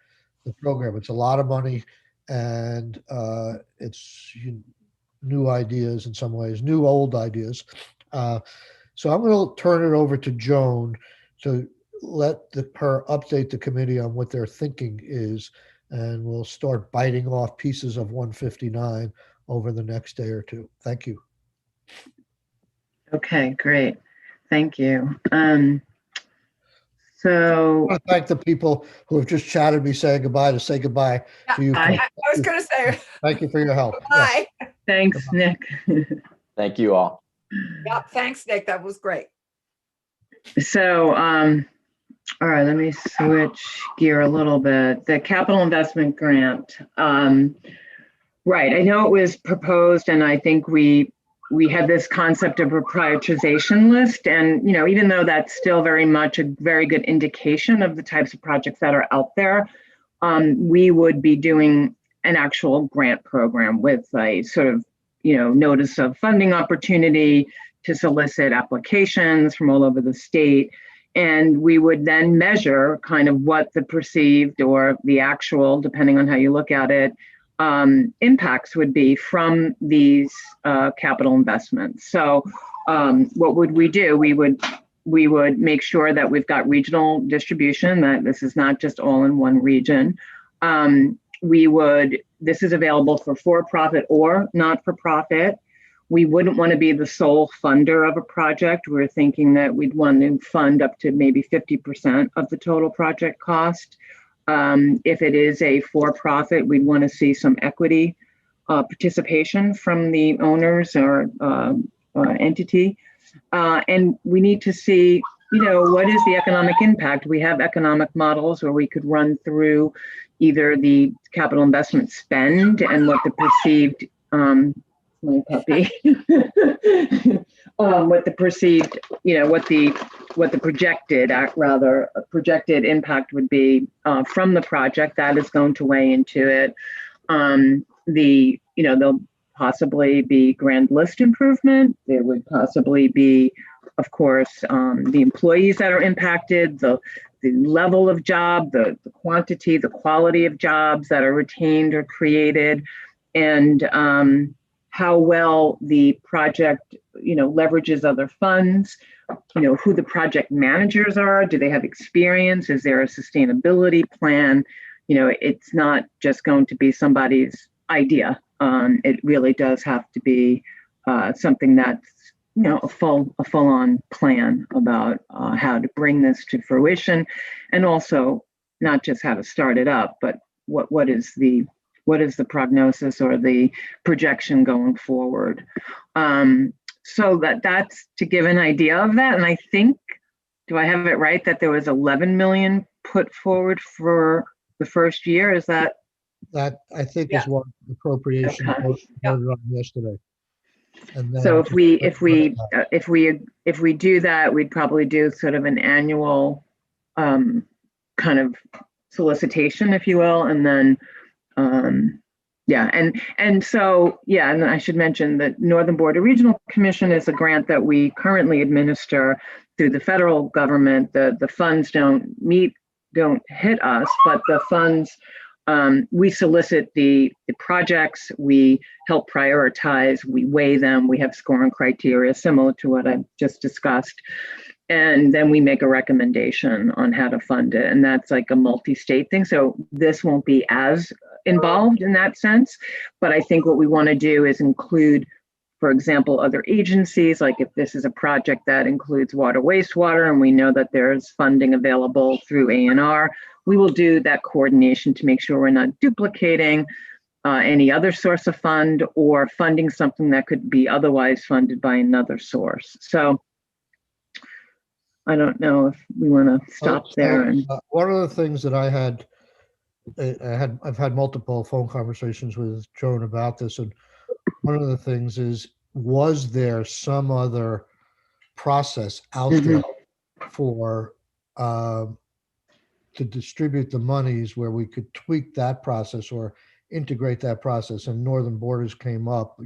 the program. It's a lot of money, and it's new ideas in some ways, new old ideas. So I'm going to turn it over to Joan to let her update the committee on what their thinking is, and we'll start biting off pieces of 159 over the next day or two. Thank you. Okay, great. Thank you. So I want to thank the people who have just chatted me saying goodbye to say goodbye to you. I- I was going to say, Thank you for your help. Yeah. bye. thanks, Nick. Thank you all. Yeah, thanks, Nick. That was great. So, all right, let me switch gear a little bit. The capital investment grant. Right, I know it was proposed, and I think we had this concept of a prioritization list. And, even though that's still very much a very good indication of the types of projects that are out there, we would be doing an actual grant program with a sort of, notice of funding opportunity to solicit applications from all over the state. And we would then measure kind of what the perceived or the actual, depending on how you look at it, impacts would be from these capital investments. So what would we do? We would make sure that we've got regional distribution, that this is not just all in one region. This is available for profit or not for profit. We wouldn't want to be the sole funder of a project. We're thinking that we'd want to fund up to maybe 50% of the total project cost. If it is a for-profit, we'd want to see some equity participation from the owners or entity. And we need to see, what is the economic impact? We have economic models where we could run through either the capital investment spend and what the perceived, my puppy, what the perceived, what the projected impact would be from the project. That is going to weigh into it. There'll possibly be grand list improvement. There would possibly be, of course, the employees that are impacted, the level of job, the quantity, the quality of jobs that are retained or created, and how well the project, leverages other funds, who the project managers are. Do they have experience? Is there a sustainability plan? It's not just going to be somebody's idea. It really does have to be something that's, a full-on plan about how to bring this to fruition, and also not just how to start it up, but what is the prognosis or the projection going forward. So that's to give an idea of that. And I think, do I have it right that there was 11 million put forward for the first year? Is that? That, I think, is what appropriation Okay. voted on yesterday. And then So if we do that, we'd probably do sort of an annual kind of solicitation, if you will, and then and I should mention that Northern Border Regional Commission is a grant that we currently administer through the federal government. The funds don't hit us, but the funds, we solicit the projects, we help prioritize, we weigh them, we have scoring criteria similar to what I just discussed. And then we make a recommendation on how to fund it. And that's like a multi-state thing. So this won't be as involved in that sense. But I think what we want to do is include for example, other agencies, like if this is a project that includes water, wastewater, and we know that there's funding available through ANR, we will do that coordination to make sure we're not duplicating any other source of fund or funding something that could be otherwise funded by another source. So I don't know if we want to stop there. And One of the things that I've had multiple phone conversations with Joan about this, and one of the things is, was there some other process out there for to distribute the monies where we could tweak that process or integrate that process? And Northern Borders came up,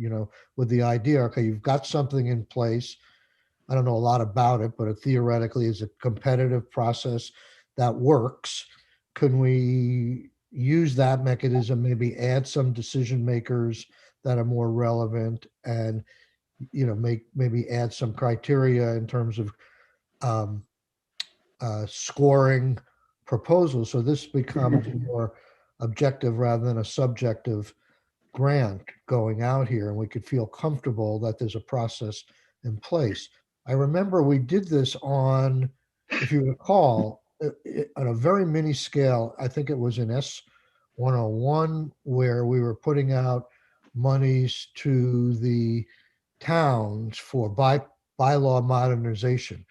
with the idea, okay, you've got something in place. I don't know a lot about it, but it theoretically is a competitive process that works. Can we use that mechanism, maybe add some decision makers that are more relevant, and maybe add some criteria in terms of scoring proposals, so this becomes more objective rather than a subjective grant going out here, and we could feel comfortable that there's a process in place. I remember we did this on, if you recall, on a very mini scale. I think it was in S101, where we were putting out monies to the towns for bylaw modernization.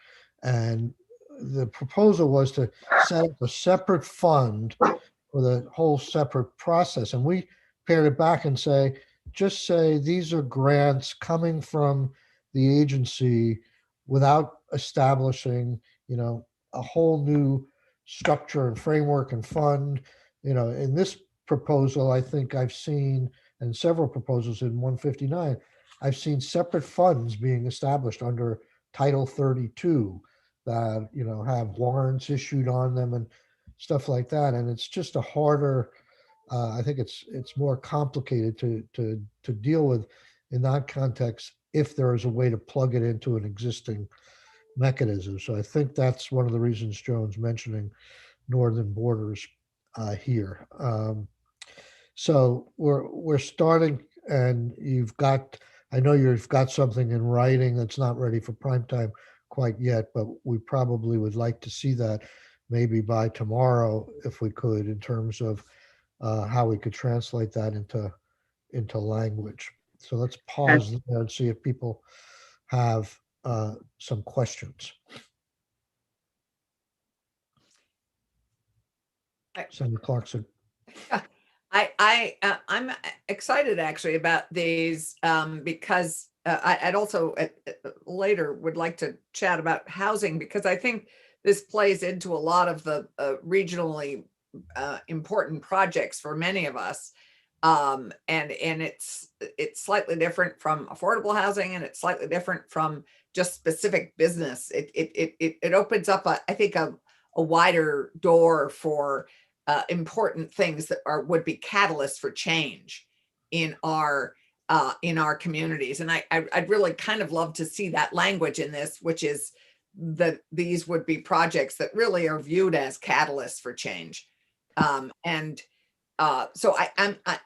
And the proposal was to set up a separate fund for the whole separate process. And we pared it back and just say these are grants coming from the agency without establishing, a whole new structure and framework and fund. In this proposal, I think I've seen, and several proposals in 159, I've seen separate funds being established under Title 32 that, have warrants issued on them and stuff like that. And it's just a harder, I think it's more complicated to deal with in that context if there is a way to plug it into an existing mechanism. So I think that's one of the reasons Joan's mentioning Northern Borders here. So we're starting, and I know you've got something in writing that's not ready for prime time quite yet, but we probably would like to see that maybe by tomorrow, if we could, in terms of how we could translate that into language. So let's pause there and see if people have some questions. Senator Clarkson. I'm excited actually about these because I'd also later would like to chat about housing, because I think this plays into a lot of the regionally important projects for many of us. And it's slightly different from affordable housing, and it's slightly different from just specific business. It opens up, I think, a wider door for important things that would be catalysts for change in our communities. And I'd really kind of love to see that language in this, which is that these would be projects that really are viewed as catalysts for change. So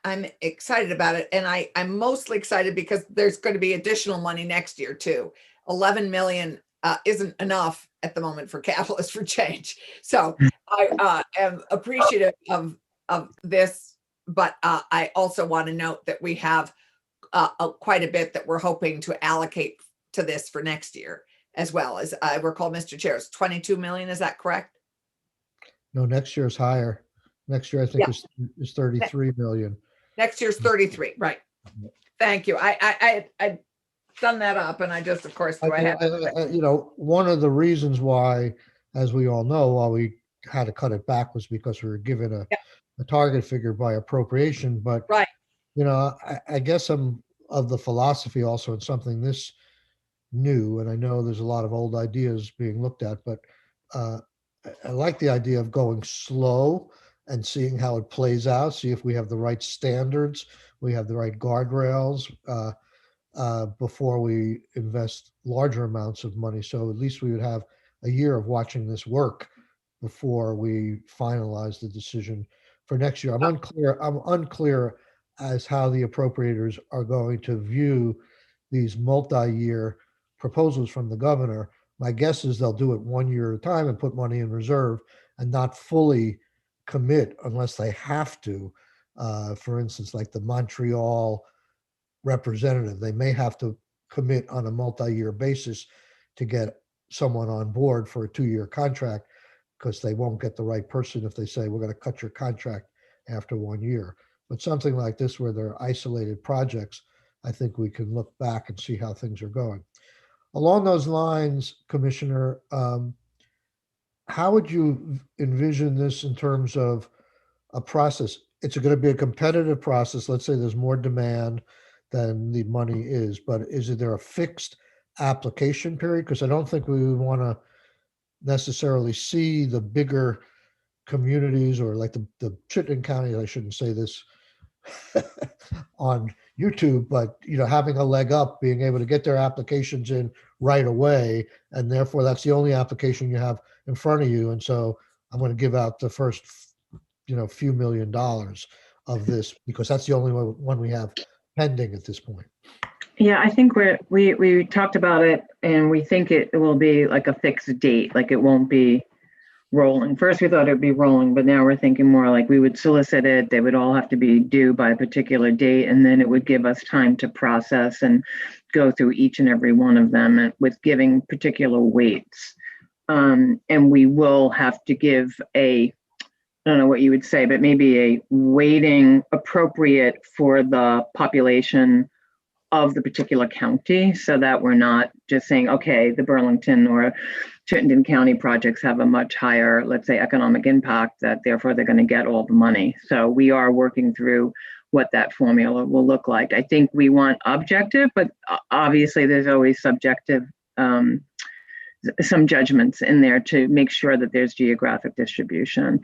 I'm excited about it, and I'm mostly excited because there's going to be additional money next year too. 11 million isn't enough at the moment for catalysts for change. So I am appreciative of this, but I also want to note that we have quite a bit that we're hoping to allocate to this for next year, as well. As I recall, Mr. Chair, it's 22 million. Is that correct? No, next year is higher. Next year, I think, is 33 million. Next year's 33, right? Thank you. I done that up, and I just, of course, one of the reasons why, as we all know, why we had to cut it back was because we were given a target figure by appropriation. But right, I guess I'm of the philosophy also in something this new, and I know there's a lot of old ideas being looked at, but I like the idea of going slow and seeing how it plays out, see if we have the right standards, we have the right guardrails before we invest larger amounts of money. So at least we would have a year of watching this work before we finalize the decision for next year. I'm unclear as how the appropriators are going to view these multi-year proposals from the governor, my guess is they'll do it 1 year at a time and put money in reserve and not fully commit unless they have to. For instance, like the Montreal representative, they may have to commit on a multi-year basis to get someone on board for a 2-year contract, because they won't get the right person if they say, we're going to cut your contract after 1 year. But something like this, where they're isolated projects, I think we can look back and see how things are going. Along those lines, Commissioner, how would you envision this in terms of a process? It's going to be a competitive process. Let's say there's more demand than the money is, but is there a fixed application period? Because I don't think we would want to necessarily see the bigger communities, or like the Chittenden County, I shouldn't say this on YouTube, but having a leg up, being able to get their applications in right away, and therefore that's the only application you have in front of you. And so I'm going to give out the first few $1 million of this because that's the only one we have pending at this point. Yeah, I think we talked about it, and we think it will be like a fixed date, like it won't be rolling. First, we thought it would be rolling, but now we're thinking more like we would solicit it. They would all have to be due by a particular date, and then it would give us time to process and go through each and every one of them, and with giving particular weights. And we will have to give I don't know what you would say, but maybe a weighting appropriate for the population of the particular county, so that we're not just saying, okay, the Burlington or Chittenden County projects have a much higher, let's say, economic impact, that therefore they're going to get all the money. So we are working through what that formula will look like. I think we want objective, but obviously there's always subjective, some judgments in there to make sure that there's geographic distribution.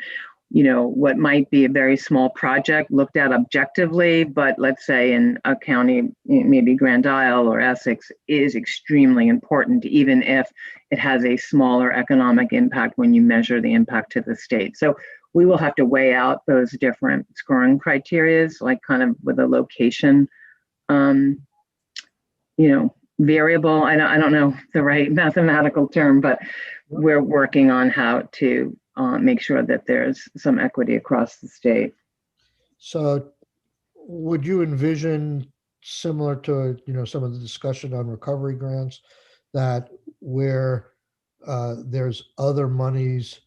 What might be a very small project looked at objectively, but let's say in a county, maybe Grand Isle or Essex, is extremely important, even if it has a smaller economic impact when you measure the impact to the state. So we will have to weigh out those different scoring criteria, like kind of with a location, variable. I don't know the right mathematical term, but we're working on how to make sure that there's some equity across the state. So would you envision, similar to some of the discussion on recovery grants, that where there's other monies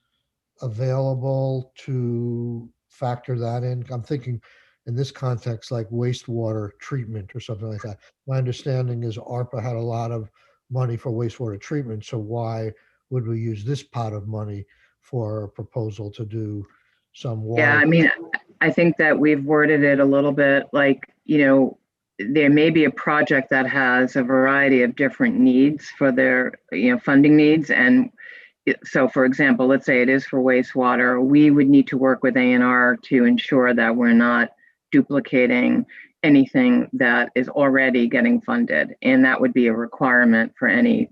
available to factor that in? I'm thinking in this context, like wastewater treatment or something like that. My understanding is ARPA had a lot of money for wastewater treatment. So why would we use this pot of money for a proposal to do some water? Yeah, I mean, I think that we've worded it a little bit like, there may be a project that has a variety of different needs for their, funding needs. And so, for example, let's say it is for wastewater, we would need to work with A&R to ensure that we're not duplicating anything that is already getting funded. And that would be a requirement for any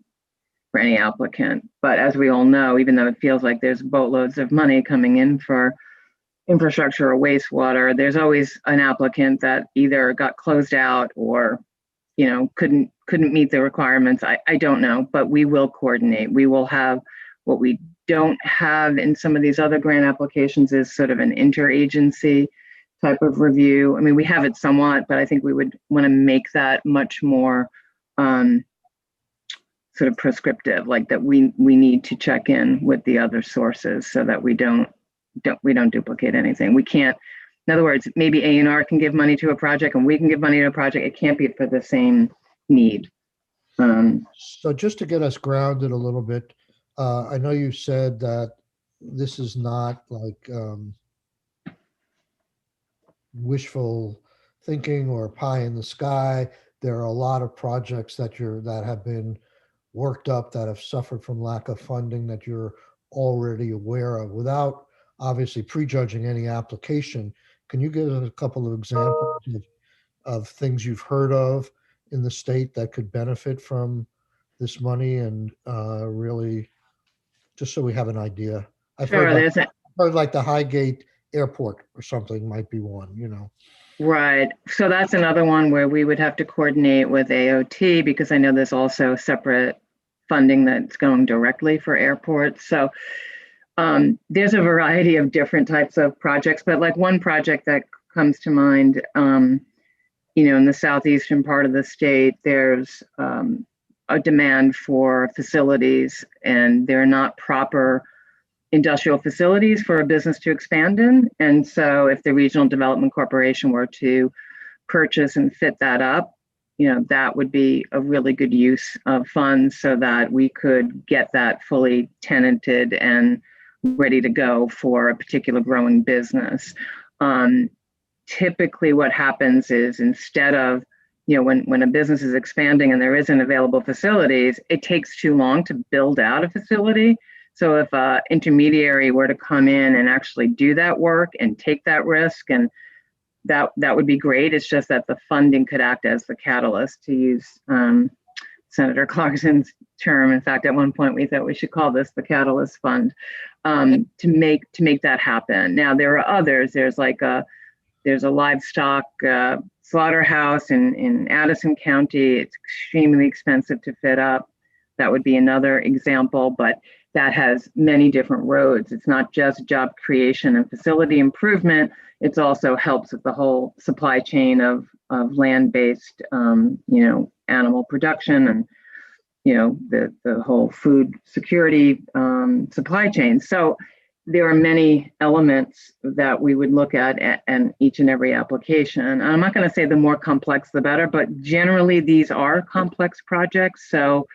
applicant. But as we all know, even though it feels like there's boatloads of money coming in for infrastructure or wastewater, there's always an applicant that either got closed out or, couldn't meet the requirements. I don't know, but we will coordinate. We will have what we don't have in some of these other grant applications is sort of an interagency type of review. I mean, we have it somewhat, but I think we would want to make that much more sort of prescriptive, like that we need to check in with the other sources so that we don't duplicate anything. We can't, in other words, maybe A&R can give money to a project and we can give money to a project. It can't be for the same need. So just to get us grounded a little bit, I know you said that this is not like wishful thinking or pie in the sky. There are a lot of projects that have been worked up that have suffered from lack of funding that you're already aware of. Without obviously prejudging any application, can you give us a couple of examples of things you've heard of in the state that could benefit from this money, and really just so we have an idea? I've Sure, heard like the Highgate Airport or something might be one, Right. So that's another one where we would have to coordinate with AOT because I know there's also separate funding that's going directly for airports. So there's a variety of different types of projects, but like one project that comes to mind, in the southeastern part of the state, there's a demand for facilities, and they're not proper industrial facilities for a business to expand in. And so if the Regional Development Corporation were to purchase and fit that up, that would be a really good use of funds so that we could get that fully tenanted and ready to go for a particular growing business. Typically what happens is instead of, when a business is expanding and there isn't available facilities, it takes too long to build out a facility. So if an intermediary were to come in and actually do that work and take that risk, and that would be great. It's just that the funding could act as the catalyst, to use Senator Clarkson's term. In fact, at one point we thought we should call this the Catalyst Fund, to make that happen. Now there are others. There's a livestock slaughterhouse in Addison County. It's extremely expensive to fit up. That would be another example, but that has many different roads. It's not just job creation and facility improvement. It also helps with the whole supply chain of land-based, animal production and, the whole food security supply chain. So there are many elements that we would look at and each and every application. And I'm not going to say the more complex, the better, but generally these are complex projects. So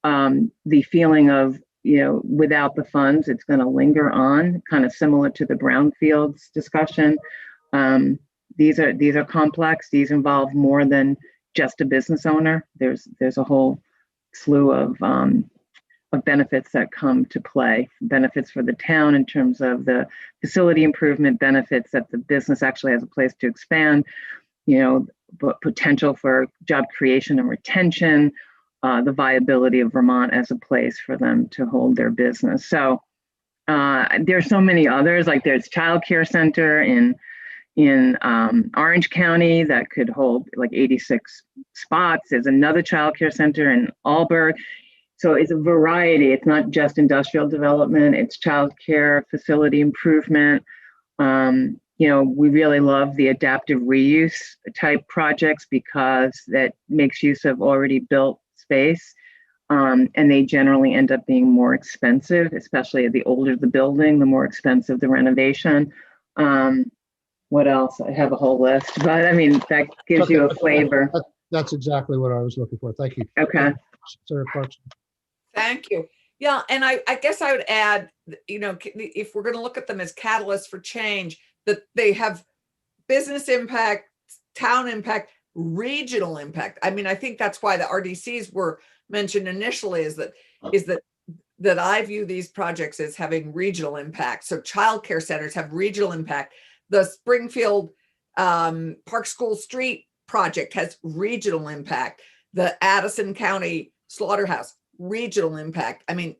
the feeling of, without the funds, it's going to linger on, kind of similar to the brownfields discussion. These are complex. These involve more than just a business owner. There's a whole slew of benefits that come to play. Benefits for the town in terms of the facility improvement, benefits that the business actually has a place to expand, but potential for job creation and retention, the viability of Vermont as a place for them to hold their business. So there's so many others, like there's Child Care Center in Orange County that could hold like 86 spots. There's another Child Care Center in Alburgh. So it's a variety. It's not just industrial development, it's child care, facility improvement. We really love the adaptive reuse type projects because that makes use of already built space. And they generally end up being more expensive, especially the older the building, the more expensive the renovation. What else? I have a whole list, but I mean, that gives you a flavor. That's exactly what I was looking for. Thank you. Okay. Senator Clarkson. Thank you. Yeah, and I guess I would add, if we're going to look at them as catalysts for change, that they have business impact, town impact, regional impact. I mean, I think that's why the RDCs were mentioned initially, is that I view these projects as having regional impact. So childcare centers have regional impact. The Springfield Park School Street project has regional impact. The Addison County Slaughterhouse, regional impact. I mean,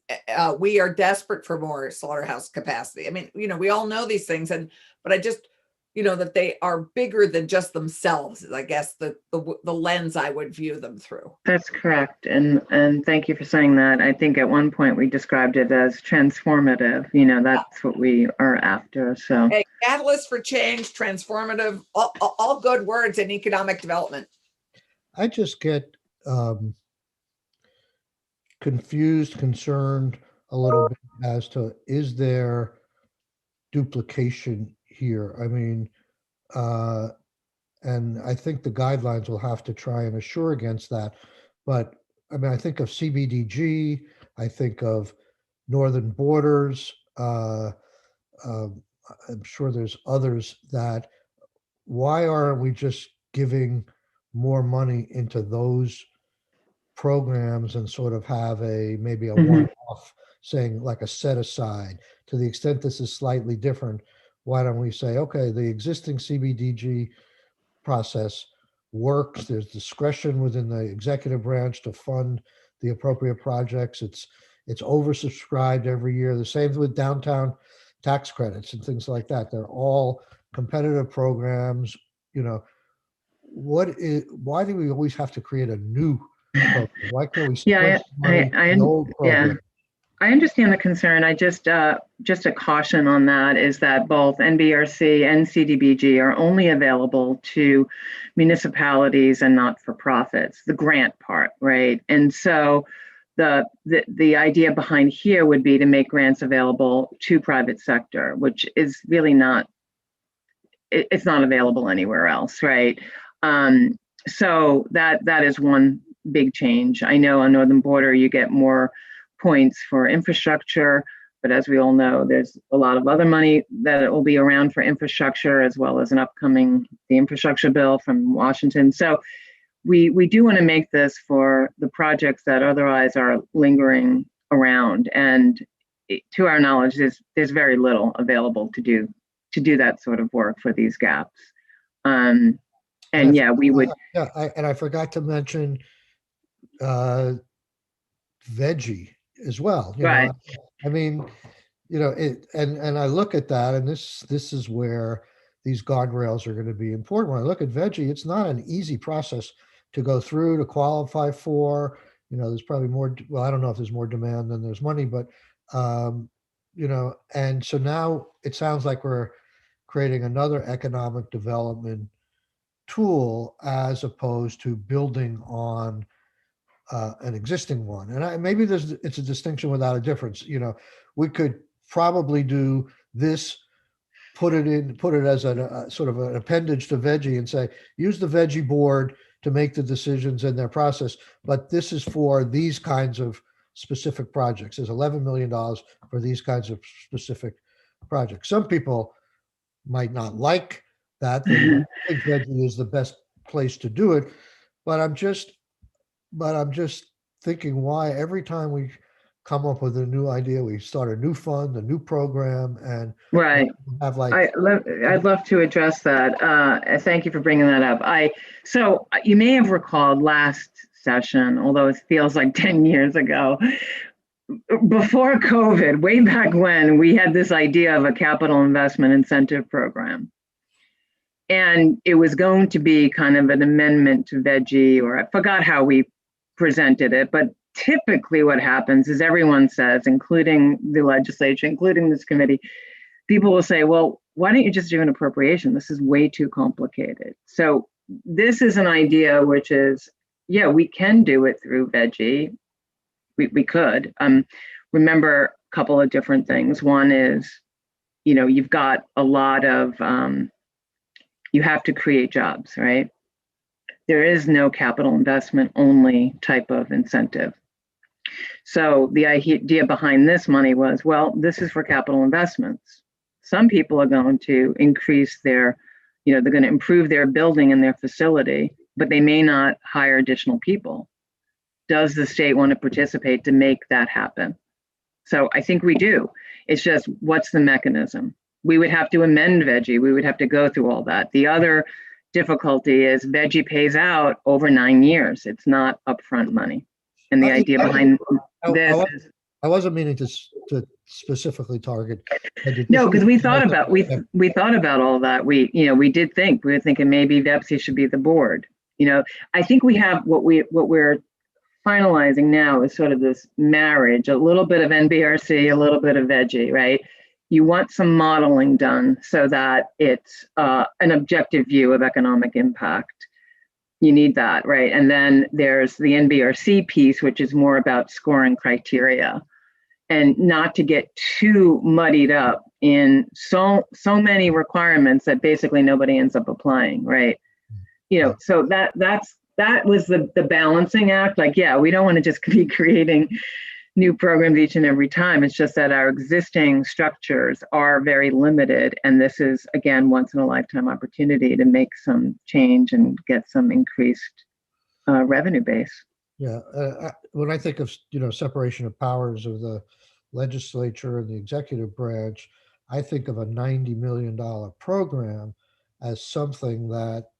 we are desperate for more slaughterhouse capacity. I mean, we all know these things, but I just, that they are bigger than just themselves, I guess the lens I would view them through. That's correct. And thank you for saying that. I think at one point we described it as transformative. That's what we are after. So hey, catalyst for change, transformative, all good words in economic development. I just get confused, concerned a little bit as to, is there duplication here? I mean, and I think the guidelines will have to try and assure against that. But I mean, I think of CBDG, I think of Northern Borders. I'm sure there's others that, why aren't we just giving more money into those programs and sort of have maybe a one-off, saying like a set aside? To the extent this is slightly different, why don't we say, okay, the existing CBDG process works. There's discretion within the executive branch to fund the appropriate projects. It's oversubscribed every year. The same with downtown tax credits and things like that. They're all competitive programs, why do we always have to create a new program? Why can't we Yeah, split money I, from the old yeah. program? I understand the concern. I just a caution on that is that both NBRC and CDBG are only available to municipalities and not-for-profits, the grant part, right? And so the idea behind here would be to make grants available to private sector, which is really not, it's not available anywhere else, right? So that is one big change. I know on Northern Border you get more points for infrastructure, but as we all know, there's a lot of other money that will be around for infrastructure, as well as the infrastructure bill from Washington. So we do want to make this for the projects that otherwise are lingering around. And to our knowledge, there's very little available to do that sort of work for these gaps. And yeah, we would. And I forgot to mention veggie as well. Right. I mean, and I look at that, and this is where these guardrails are going to be important. When I look at veggie, it's not an easy process to go through to qualify for. There's probably more. Well, I don't know if there's more demand than there's money, but and so now it sounds like we're creating another economic development tool as opposed to building on an existing one. And maybe it's a distinction without a difference. We could probably do this, put it as a sort of an appendage to veggie and say, use the veggie board to make the decisions in their process. But this is for these kinds of specific projects. There's $11 million for these kinds of specific projects. Some people might not like that. They think veggie is the best place to do it. But I'm just thinking, why every time we come up with a new idea, we start a new fund, a new program, and right. Have like. I'd love to address that. Thank you for bringing that up. So you may have recalled last session, although it feels like 10 years ago, before COVID, way back when, we had this idea of a capital investment incentive program. And it was going to be kind of an amendment to veggie, or I forgot how we presented it, but typically what happens is everyone says, including the legislature, including this committee, people will say, well, why don't you just do an appropriation? This is way too complicated. So this is an idea which is, yeah, we can do it through veggie. We could. Remember a couple of different things. One is, you've got a lot of, you have to create jobs, right? There is no capital investment only type of incentive. So the idea behind this money was, well, this is for capital investments. Some people are going to increase they're going to improve their building and their facility, but they may not hire additional people. Does the state want to participate to make that happen? So I think we do. It's just, what's the mechanism? We would have to amend veggie. We would have to go through all that. The other difficulty is veggie pays out over 9 years. It's not upfront money. And the idea behind this is, I wasn't meaning to specifically target. No, because we thought about all that. We did think, we were thinking maybe VEPSI should be the board. I think we have what we're finalizing now is sort of this marriage, a little bit of NBRC, a little bit of veggie, right? You want some modeling done so that it's an objective view of economic impact. You need that, right? And then there's the NBRC piece, which is more about scoring criteria, and not to get too muddied up in so many requirements that basically nobody ends up applying, right? So that was the balancing act. Like, yeah, we don't want to just be creating new programs each and every time. It's just that our existing structures are very limited. And this is, again, once in a lifetime opportunity to make some change and get some increased revenue base. Yeah. When I think of, separation of powers of the legislature and the executive branch, I think of a $90 million program as something that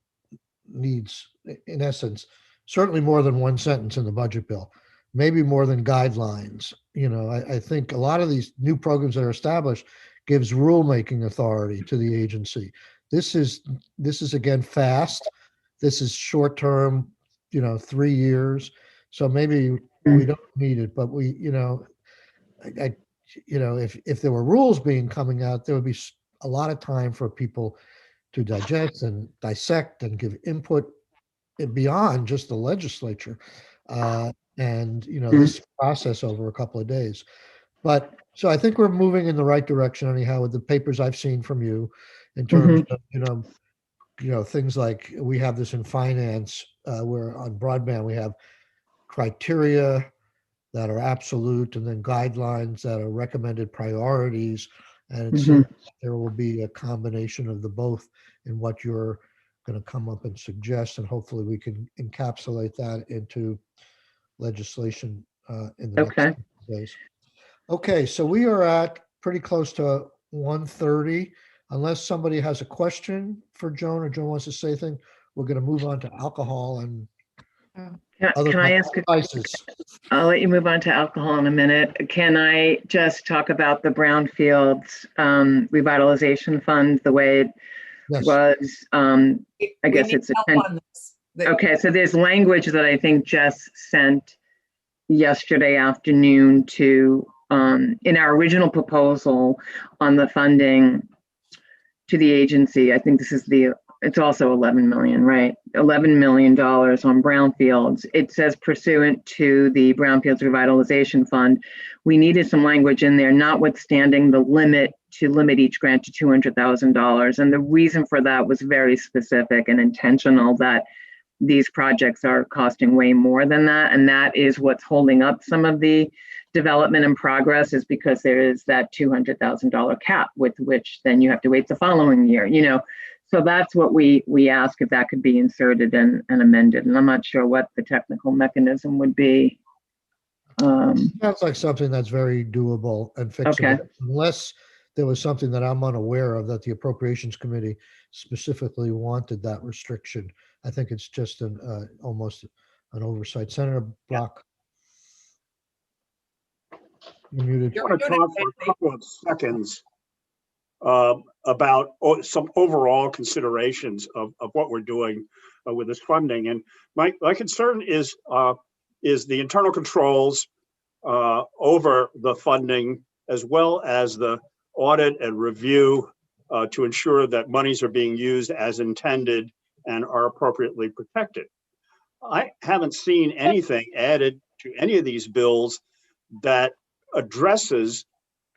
needs, in essence, certainly more than one sentence in the budget bill. Maybe more than guidelines. I think a lot of these new programs that are established gives rulemaking authority to the agency. This is again fast. This is short term, 3 years. So maybe we don't need it, but we, if there were rules being coming out, there would be a lot of time for people to digest and dissect and give input beyond just the legislature. And, this process over a couple of days. But so I think we're moving in the right direction anyhow with the papers I've seen from you in terms of, things like we have this in finance, where on broadband we have criteria that are absolute and then guidelines that are recommended priorities. And it seems there will be a combination of the both in what you're going to come up and suggest. And hopefully we can encapsulate that into legislation in the next Okay. days. Okay, so we are at pretty close to 1:30. Unless somebody has a question for Joan or Joan wants to say anything, we're going to move on to alcohol and other Can I ask devices. I'll let you move on to alcohol in a minute. Can I just talk about the Brownfields revitalization fund, the way it Yes. was? I guess it's a okay. So there's language that I think Jess sent yesterday afternoon to in our original proposal on the funding to the agency. I think this is it's also 11 million, right? $11 million on brownfields. It says pursuant to the Brownfields Revitalization Fund. We needed some language in there, notwithstanding the limit to limit each grant to $200,000. And the reason for that was very specific and intentional, that these projects are costing way more than that. And that is what's holding up some of the development and progress, is because there is that $200,000 cap with which then you have to wait the following year, So that's what we ask, if that could be inserted and amended. And I'm not sure what the technical mechanism would be. Sounds like something that's very doable and fixable, Okay. unless there was something that I'm unaware of that the Appropriations Committee specifically wanted that restriction. I think it's just almost an oversight. Senator Block. You're muted. I want to talk for a couple of seconds about some overall considerations of what we're doing with this funding. And my concern is the internal controls over the funding, as well as the audit and review to ensure that monies are being used as intended and are appropriately protected. I haven't seen anything added to any of these bills that addresses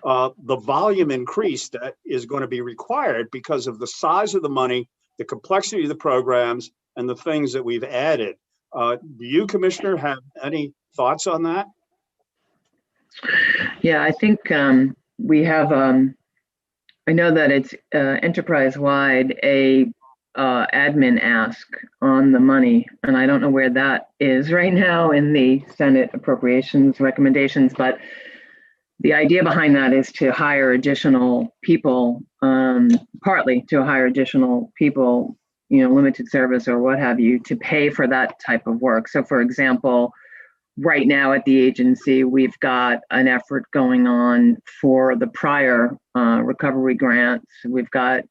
the volume increase that is going to be required because of the size of the money, the complexity of the programs, and the things that we've added. Do you, Commissioner, have any thoughts on that? Yeah, I think we have, I know that it's enterprise-wide, a admin ask on the money, and I don't know where that is right now in the Senate appropriations recommendations, but the idea behind that is to hire additional people, partly to hire additional people, limited service or what have you, to pay for that type of work. So for example, right now at the agency, we've got an effort going on for the prior recovery grants. We've got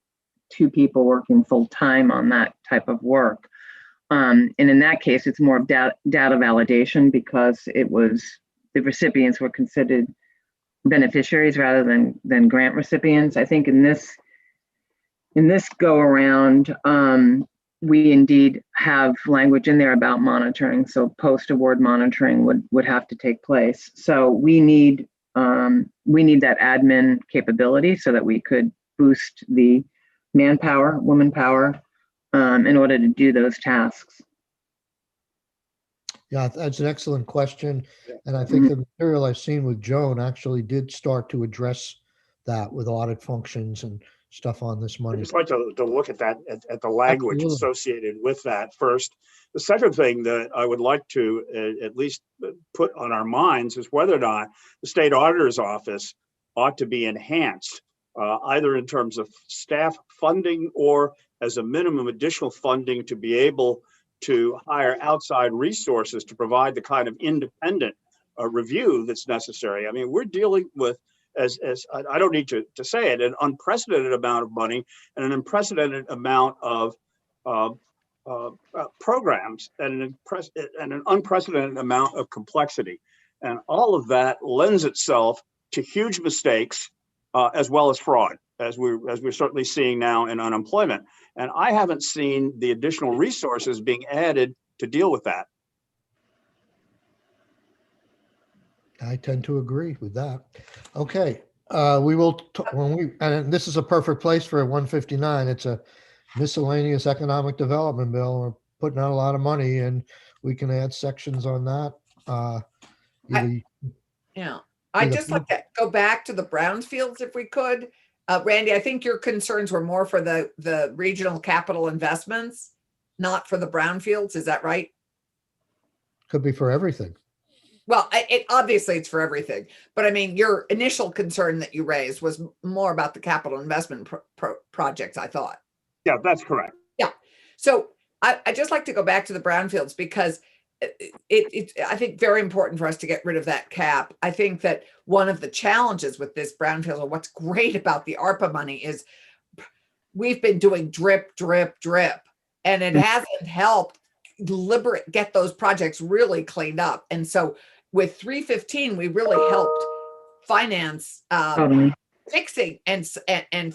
2 people working full time on that type of work. And in that case, it's more of data validation, because the recipients were considered beneficiaries rather than grant recipients. I think in this go around, we indeed have language in there about monitoring. So post-award monitoring would have to take place. So we need that admin capability so that we could boost the manpower, woman power, in order to do those tasks. Yeah, that's an excellent question. And I think the material I've seen with Joan actually did start to address that with audit functions and stuff on this I'd money. just like to look at that, at the language Absolutely. associated with that first. The second thing that I would like to at least put on our minds is whether or not the state auditor's office ought to be enhanced, either in terms of staff funding or as a minimum additional funding to be able to hire outside resources to provide the kind of independent review that's necessary. I mean, we're dealing with I don't need to say it, an unprecedented amount of money and an unprecedented amount of programs and an unprecedented amount of complexity. And all of that lends itself to huge mistakes as well as fraud, as we're certainly seeing now in unemployment. And I haven't seen the additional resources being added to deal with that. I tend to agree with that. Okay, we will, and this is a perfect place for a 159. It's a miscellaneous economic development bill. We're putting out a lot of money and we can add sections on that. Yeah, I'd Either- just like to go back to the brownfields if we could. Randy, I think your concerns were more for the regional capital investments, not for the brownfields. Is that right? Could be for everything. Well, obviously it's for everything, but I mean, your initial concern that you raised was more about the capital investment projects, I thought. Yeah, that's correct. Yeah. So I just like to go back to the brownfields because it's I think very important for us to get rid of that cap. I think that one of the challenges with this brownfield, or what's great about the ARPA money, is we've been doing drip, drip, drip, and it hasn't helped get those projects really cleaned up. And so with 315, we really helped finance Totally. fixing and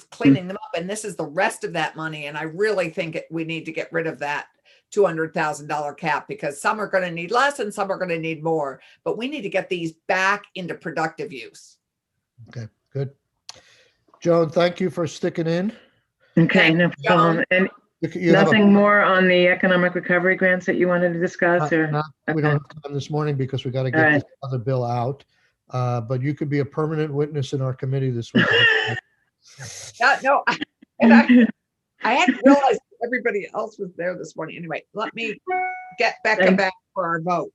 cleaning them up. And this is the rest of that money. And I really think we need to get rid of that $200,000 cap, because some are going to need less and some are going to need more, but we need to get these back into productive use. Okay, good. Joan, thank you for sticking in. Okay, no problem. And You have nothing more on the economic recovery grants that you wanted to discuss, or? we don't have time this morning because we got to get this other bill out. But you could be a permanent witness in our committee this week. No, I hadn't realized everybody else was there this morning. Anyway, let me get Becca back for our vote.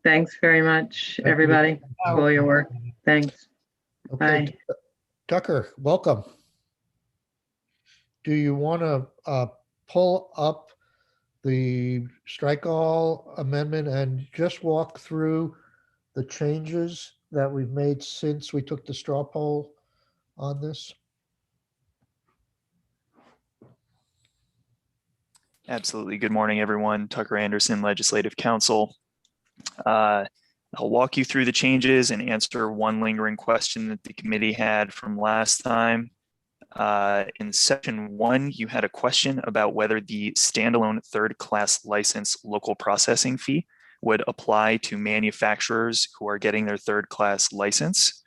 Thanks very much, Thank you. everybody, for all your work. Thanks. Okay, Bye. Tucker, welcome. Do you want to pull up the strike all amendment and just walk through the changes that we've made since we took the straw poll on this? Absolutely. Good morning, everyone. Tucker Anderson, Legislative Counsel. I'll walk you through the changes and answer one lingering question that the committee had from last time. In section 1, you had a question about whether the standalone third-class license local processing fee would apply to manufacturers who are getting their third-class license.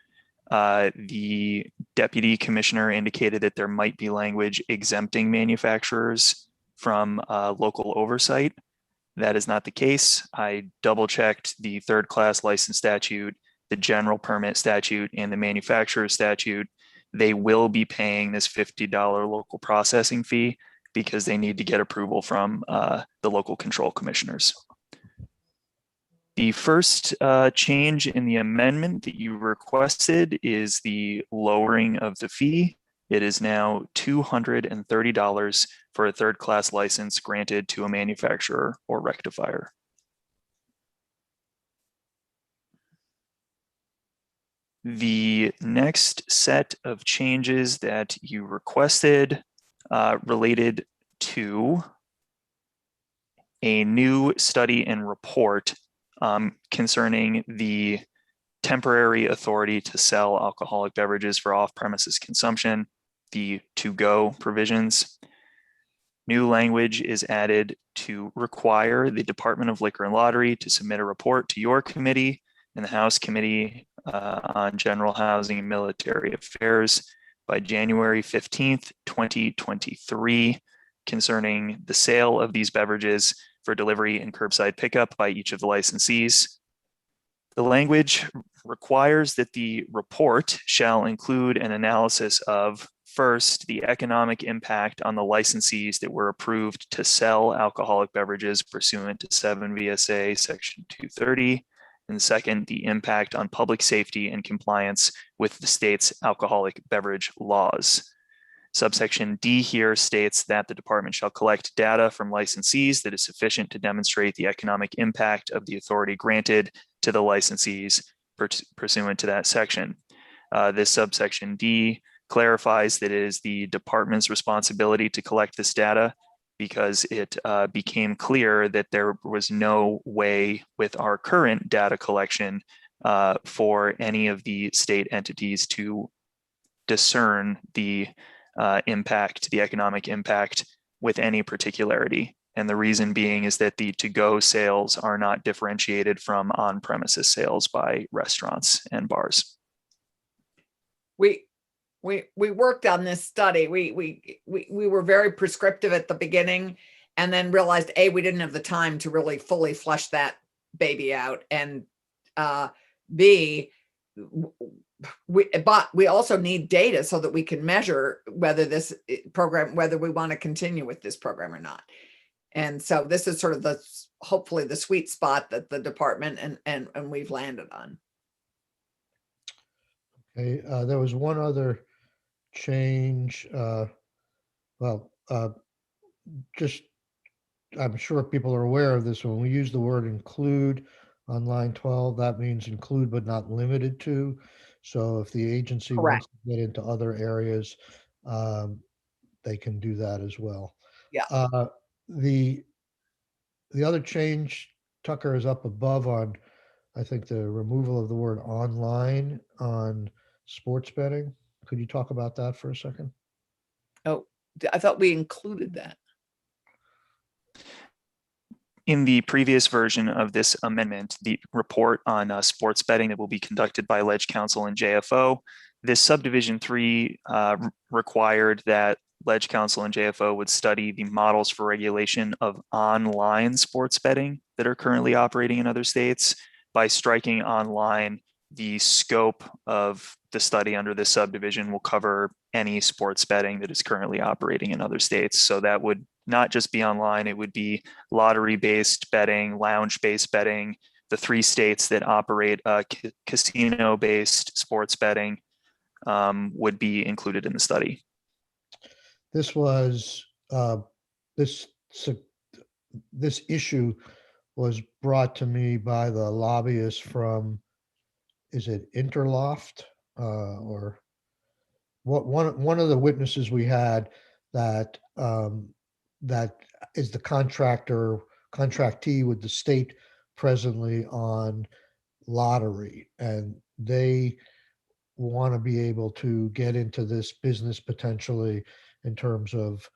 The deputy commissioner indicated that there might be language exempting manufacturers from local oversight. That is not the case. I double-checked the third-class license statute, the general permit statute, and the manufacturer statute. They will be paying this $50 local processing fee because they need to get approval from the local control commissioners. The first change in the amendment that you requested is the lowering of the fee. It is now $230 for a third-class license granted to a manufacturer or rectifier. The next set of changes that you requested related to a new study and report concerning the temporary authority to sell alcoholic beverages for off-premises consumption, the to-go provisions. New language is added to require the Department of Liquor and Lottery to submit a report to your committee and the House Committee on General Housing and Military Affairs by January 15th, 2023, concerning the sale of these beverages for delivery and curbside pickup by each of the licensees. The language requires that the report shall include an analysis of, first, the economic impact on the licensees that were approved to sell alcoholic beverages pursuant to 7 VSA Section 230, and second, the impact on public safety and compliance with the state's alcoholic beverage laws. Subsection D here states that the department shall collect data from licensees that is sufficient to demonstrate the economic impact of the authority granted to the licensees pursuant to that section. This subsection D clarifies that it is the department's responsibility to collect this data because it became clear that there was no way with our current data collection for any of the state entities to discern the impact, the economic impact with any particularity. And the reason being is that the to-go sales are not differentiated from on-premises sales by restaurants and bars. We worked on this study. We were very prescriptive at the beginning and then realized we didn't have the time to really fully flesh that baby out. And B, but we also need data so that we can measure whether this program, whether we want to continue with this program or not. And so this is sort of hopefully the sweet spot that the department and we've landed on. Okay, there was one other change. Just, I'm sure people are aware of this. When we use the word include on line 12, that means include but not limited to. So if the agency wants to get into other areas, they can do that as well. Yeah. The other change, Tucker, is up above on, I think, the removal of the word online on sports betting. Could you talk about that for a second? Oh, I thought we included that. In the previous version of this amendment, the report on sports betting that will be conducted by Ledge Council and JFO, this subdivision 3 required that Ledge Council and JFO would study the models for regulation of online sports betting that are currently operating in other states. By striking online, the scope of the study under this subdivision will cover any sports betting that is currently operating in other states. So that would not just be online, it would be lottery-based betting, lounge-based betting, the 3 states that operate casino-based sports betting would be included in the study. This was this issue was brought to me by the lobbyist from, is it Interloft or what? One of the witnesses we had that that is the contractee with the state presently on lottery, and they want to be able to get into this business potentially in terms of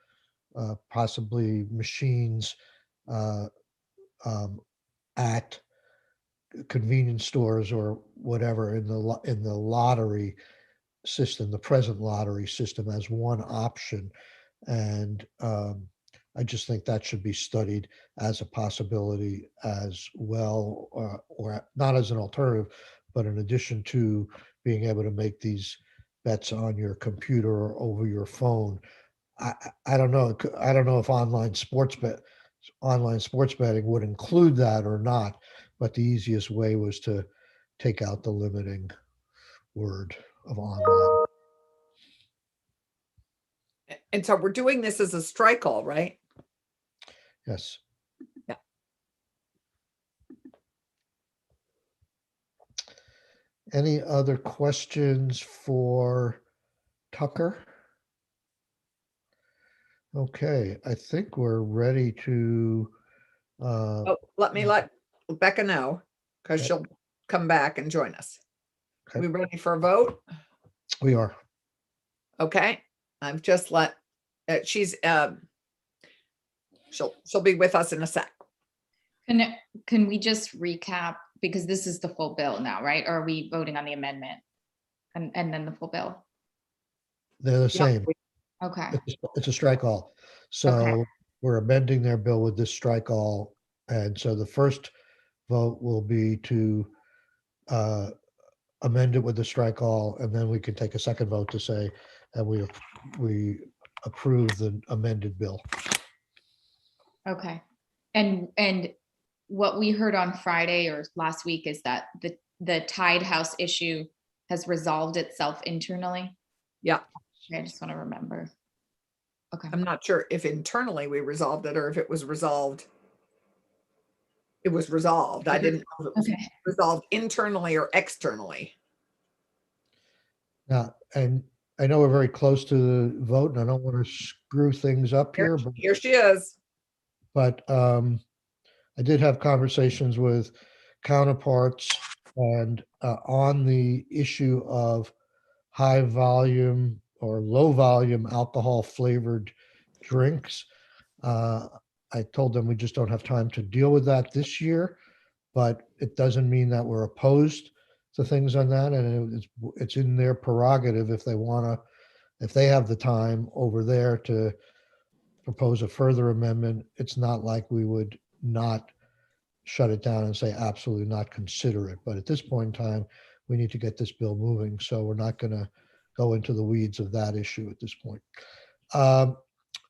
possibly machines at convenience stores or whatever in the lottery system, the present lottery system, as one option. And I just think that should be studied as a possibility as well, or not as an alternative, but in addition to being able to make these bets on your computer or over your phone. I don't know. I don't know if online sports betting would include that or not, but the easiest way was to take out the limiting word of online. And so we're doing this as a strike all, right? Yes. Yeah. Any other questions for Tucker? Okay, I think we're ready to. Oh, let me let Becca know, because Okay. she'll come back and join us. Okay. We ready for a vote? We are. Okay, I've just let, she's, she'll be with us in a sec. Can we just recap, because this is the full bill now, right? Or are we voting on the amendment and then the full bill? They're the Yeah, same. Okay, It's a strike all. So Okay. we're amending their bill with this strike all. And so the first vote will be to amend it with the strike all, and then we can take a second vote to say that we approve the amended bill. okay. And what we heard on Friday or last week is that the Tide House issue has resolved itself internally. Yeah. I just want to remember. Okay. I'm not sure if internally we resolved it or if it was resolved. It was resolved. I didn't know if it was Okay. resolved internally or externally. Now, and I know we're very close to the vote, and I don't want to screw things up here, but Here she is. I did have conversations with counterparts and on the issue of high volume or low volume alcohol flavored drinks. I told them we just don't have time to deal with that this year, but it doesn't mean that we're opposed to things on that. And it's in their prerogative if they want to, if they have the time over there to propose a further amendment. It's not like we would not shut it down and say absolutely not consider it. But at this point in time, we need to get this bill moving. So we're not going to go into the weeds of that issue at this point.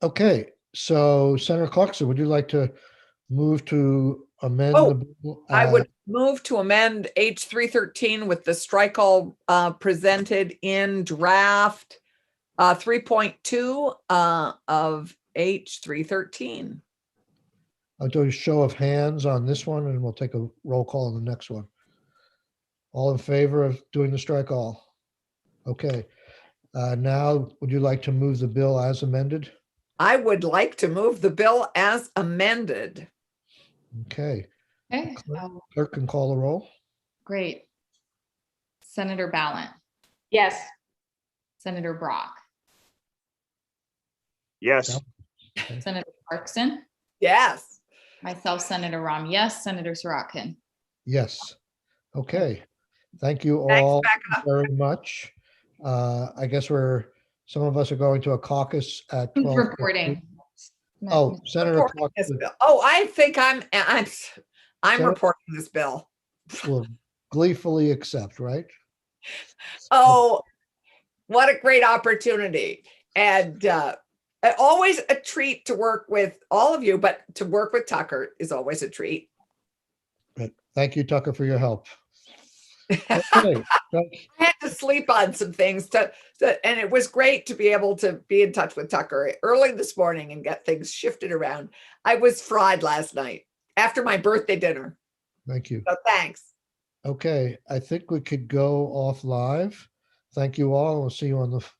Okay, so Senator Clarkson, would you like to move to amend Oh, the bill? I would move to amend H 313 with the strike all presented in draft 3.2 of H 313. I'll do a show of hands on this one and we'll take a roll call on the next one. All in favor of doing the strike all? Okay. Now, would you like to move the bill as amended? I would like to move the bill as amended. Okay. Okay, Clerk can call the roll. great. Senator Ballant, Yes. Senator Brock, Yes. Senator Clarkson, Yes. myself, Senator Ram, yes, Senator Sorokin. Yes. Okay. Thank you Thanks, all Becca. very much. I guess some of us are going to a caucus at Who's 12:15. reporting? Oh, Senator Reporting this Clarkson bill. Oh, I think I'm Senator- reporting this bill. will gleefully accept, right? Oh, what a great opportunity. And always a treat to work with all of you, but to work with Tucker is always a treat. But thank you, Tucker, for your help. I Okay. had to sleep on some things and it was great to be able to be in touch with Tucker early this morning and get things shifted around. I was fried last night after my birthday dinner. Thank you. So thanks. Okay, I think we could go off live. Thank you all. We'll see you on the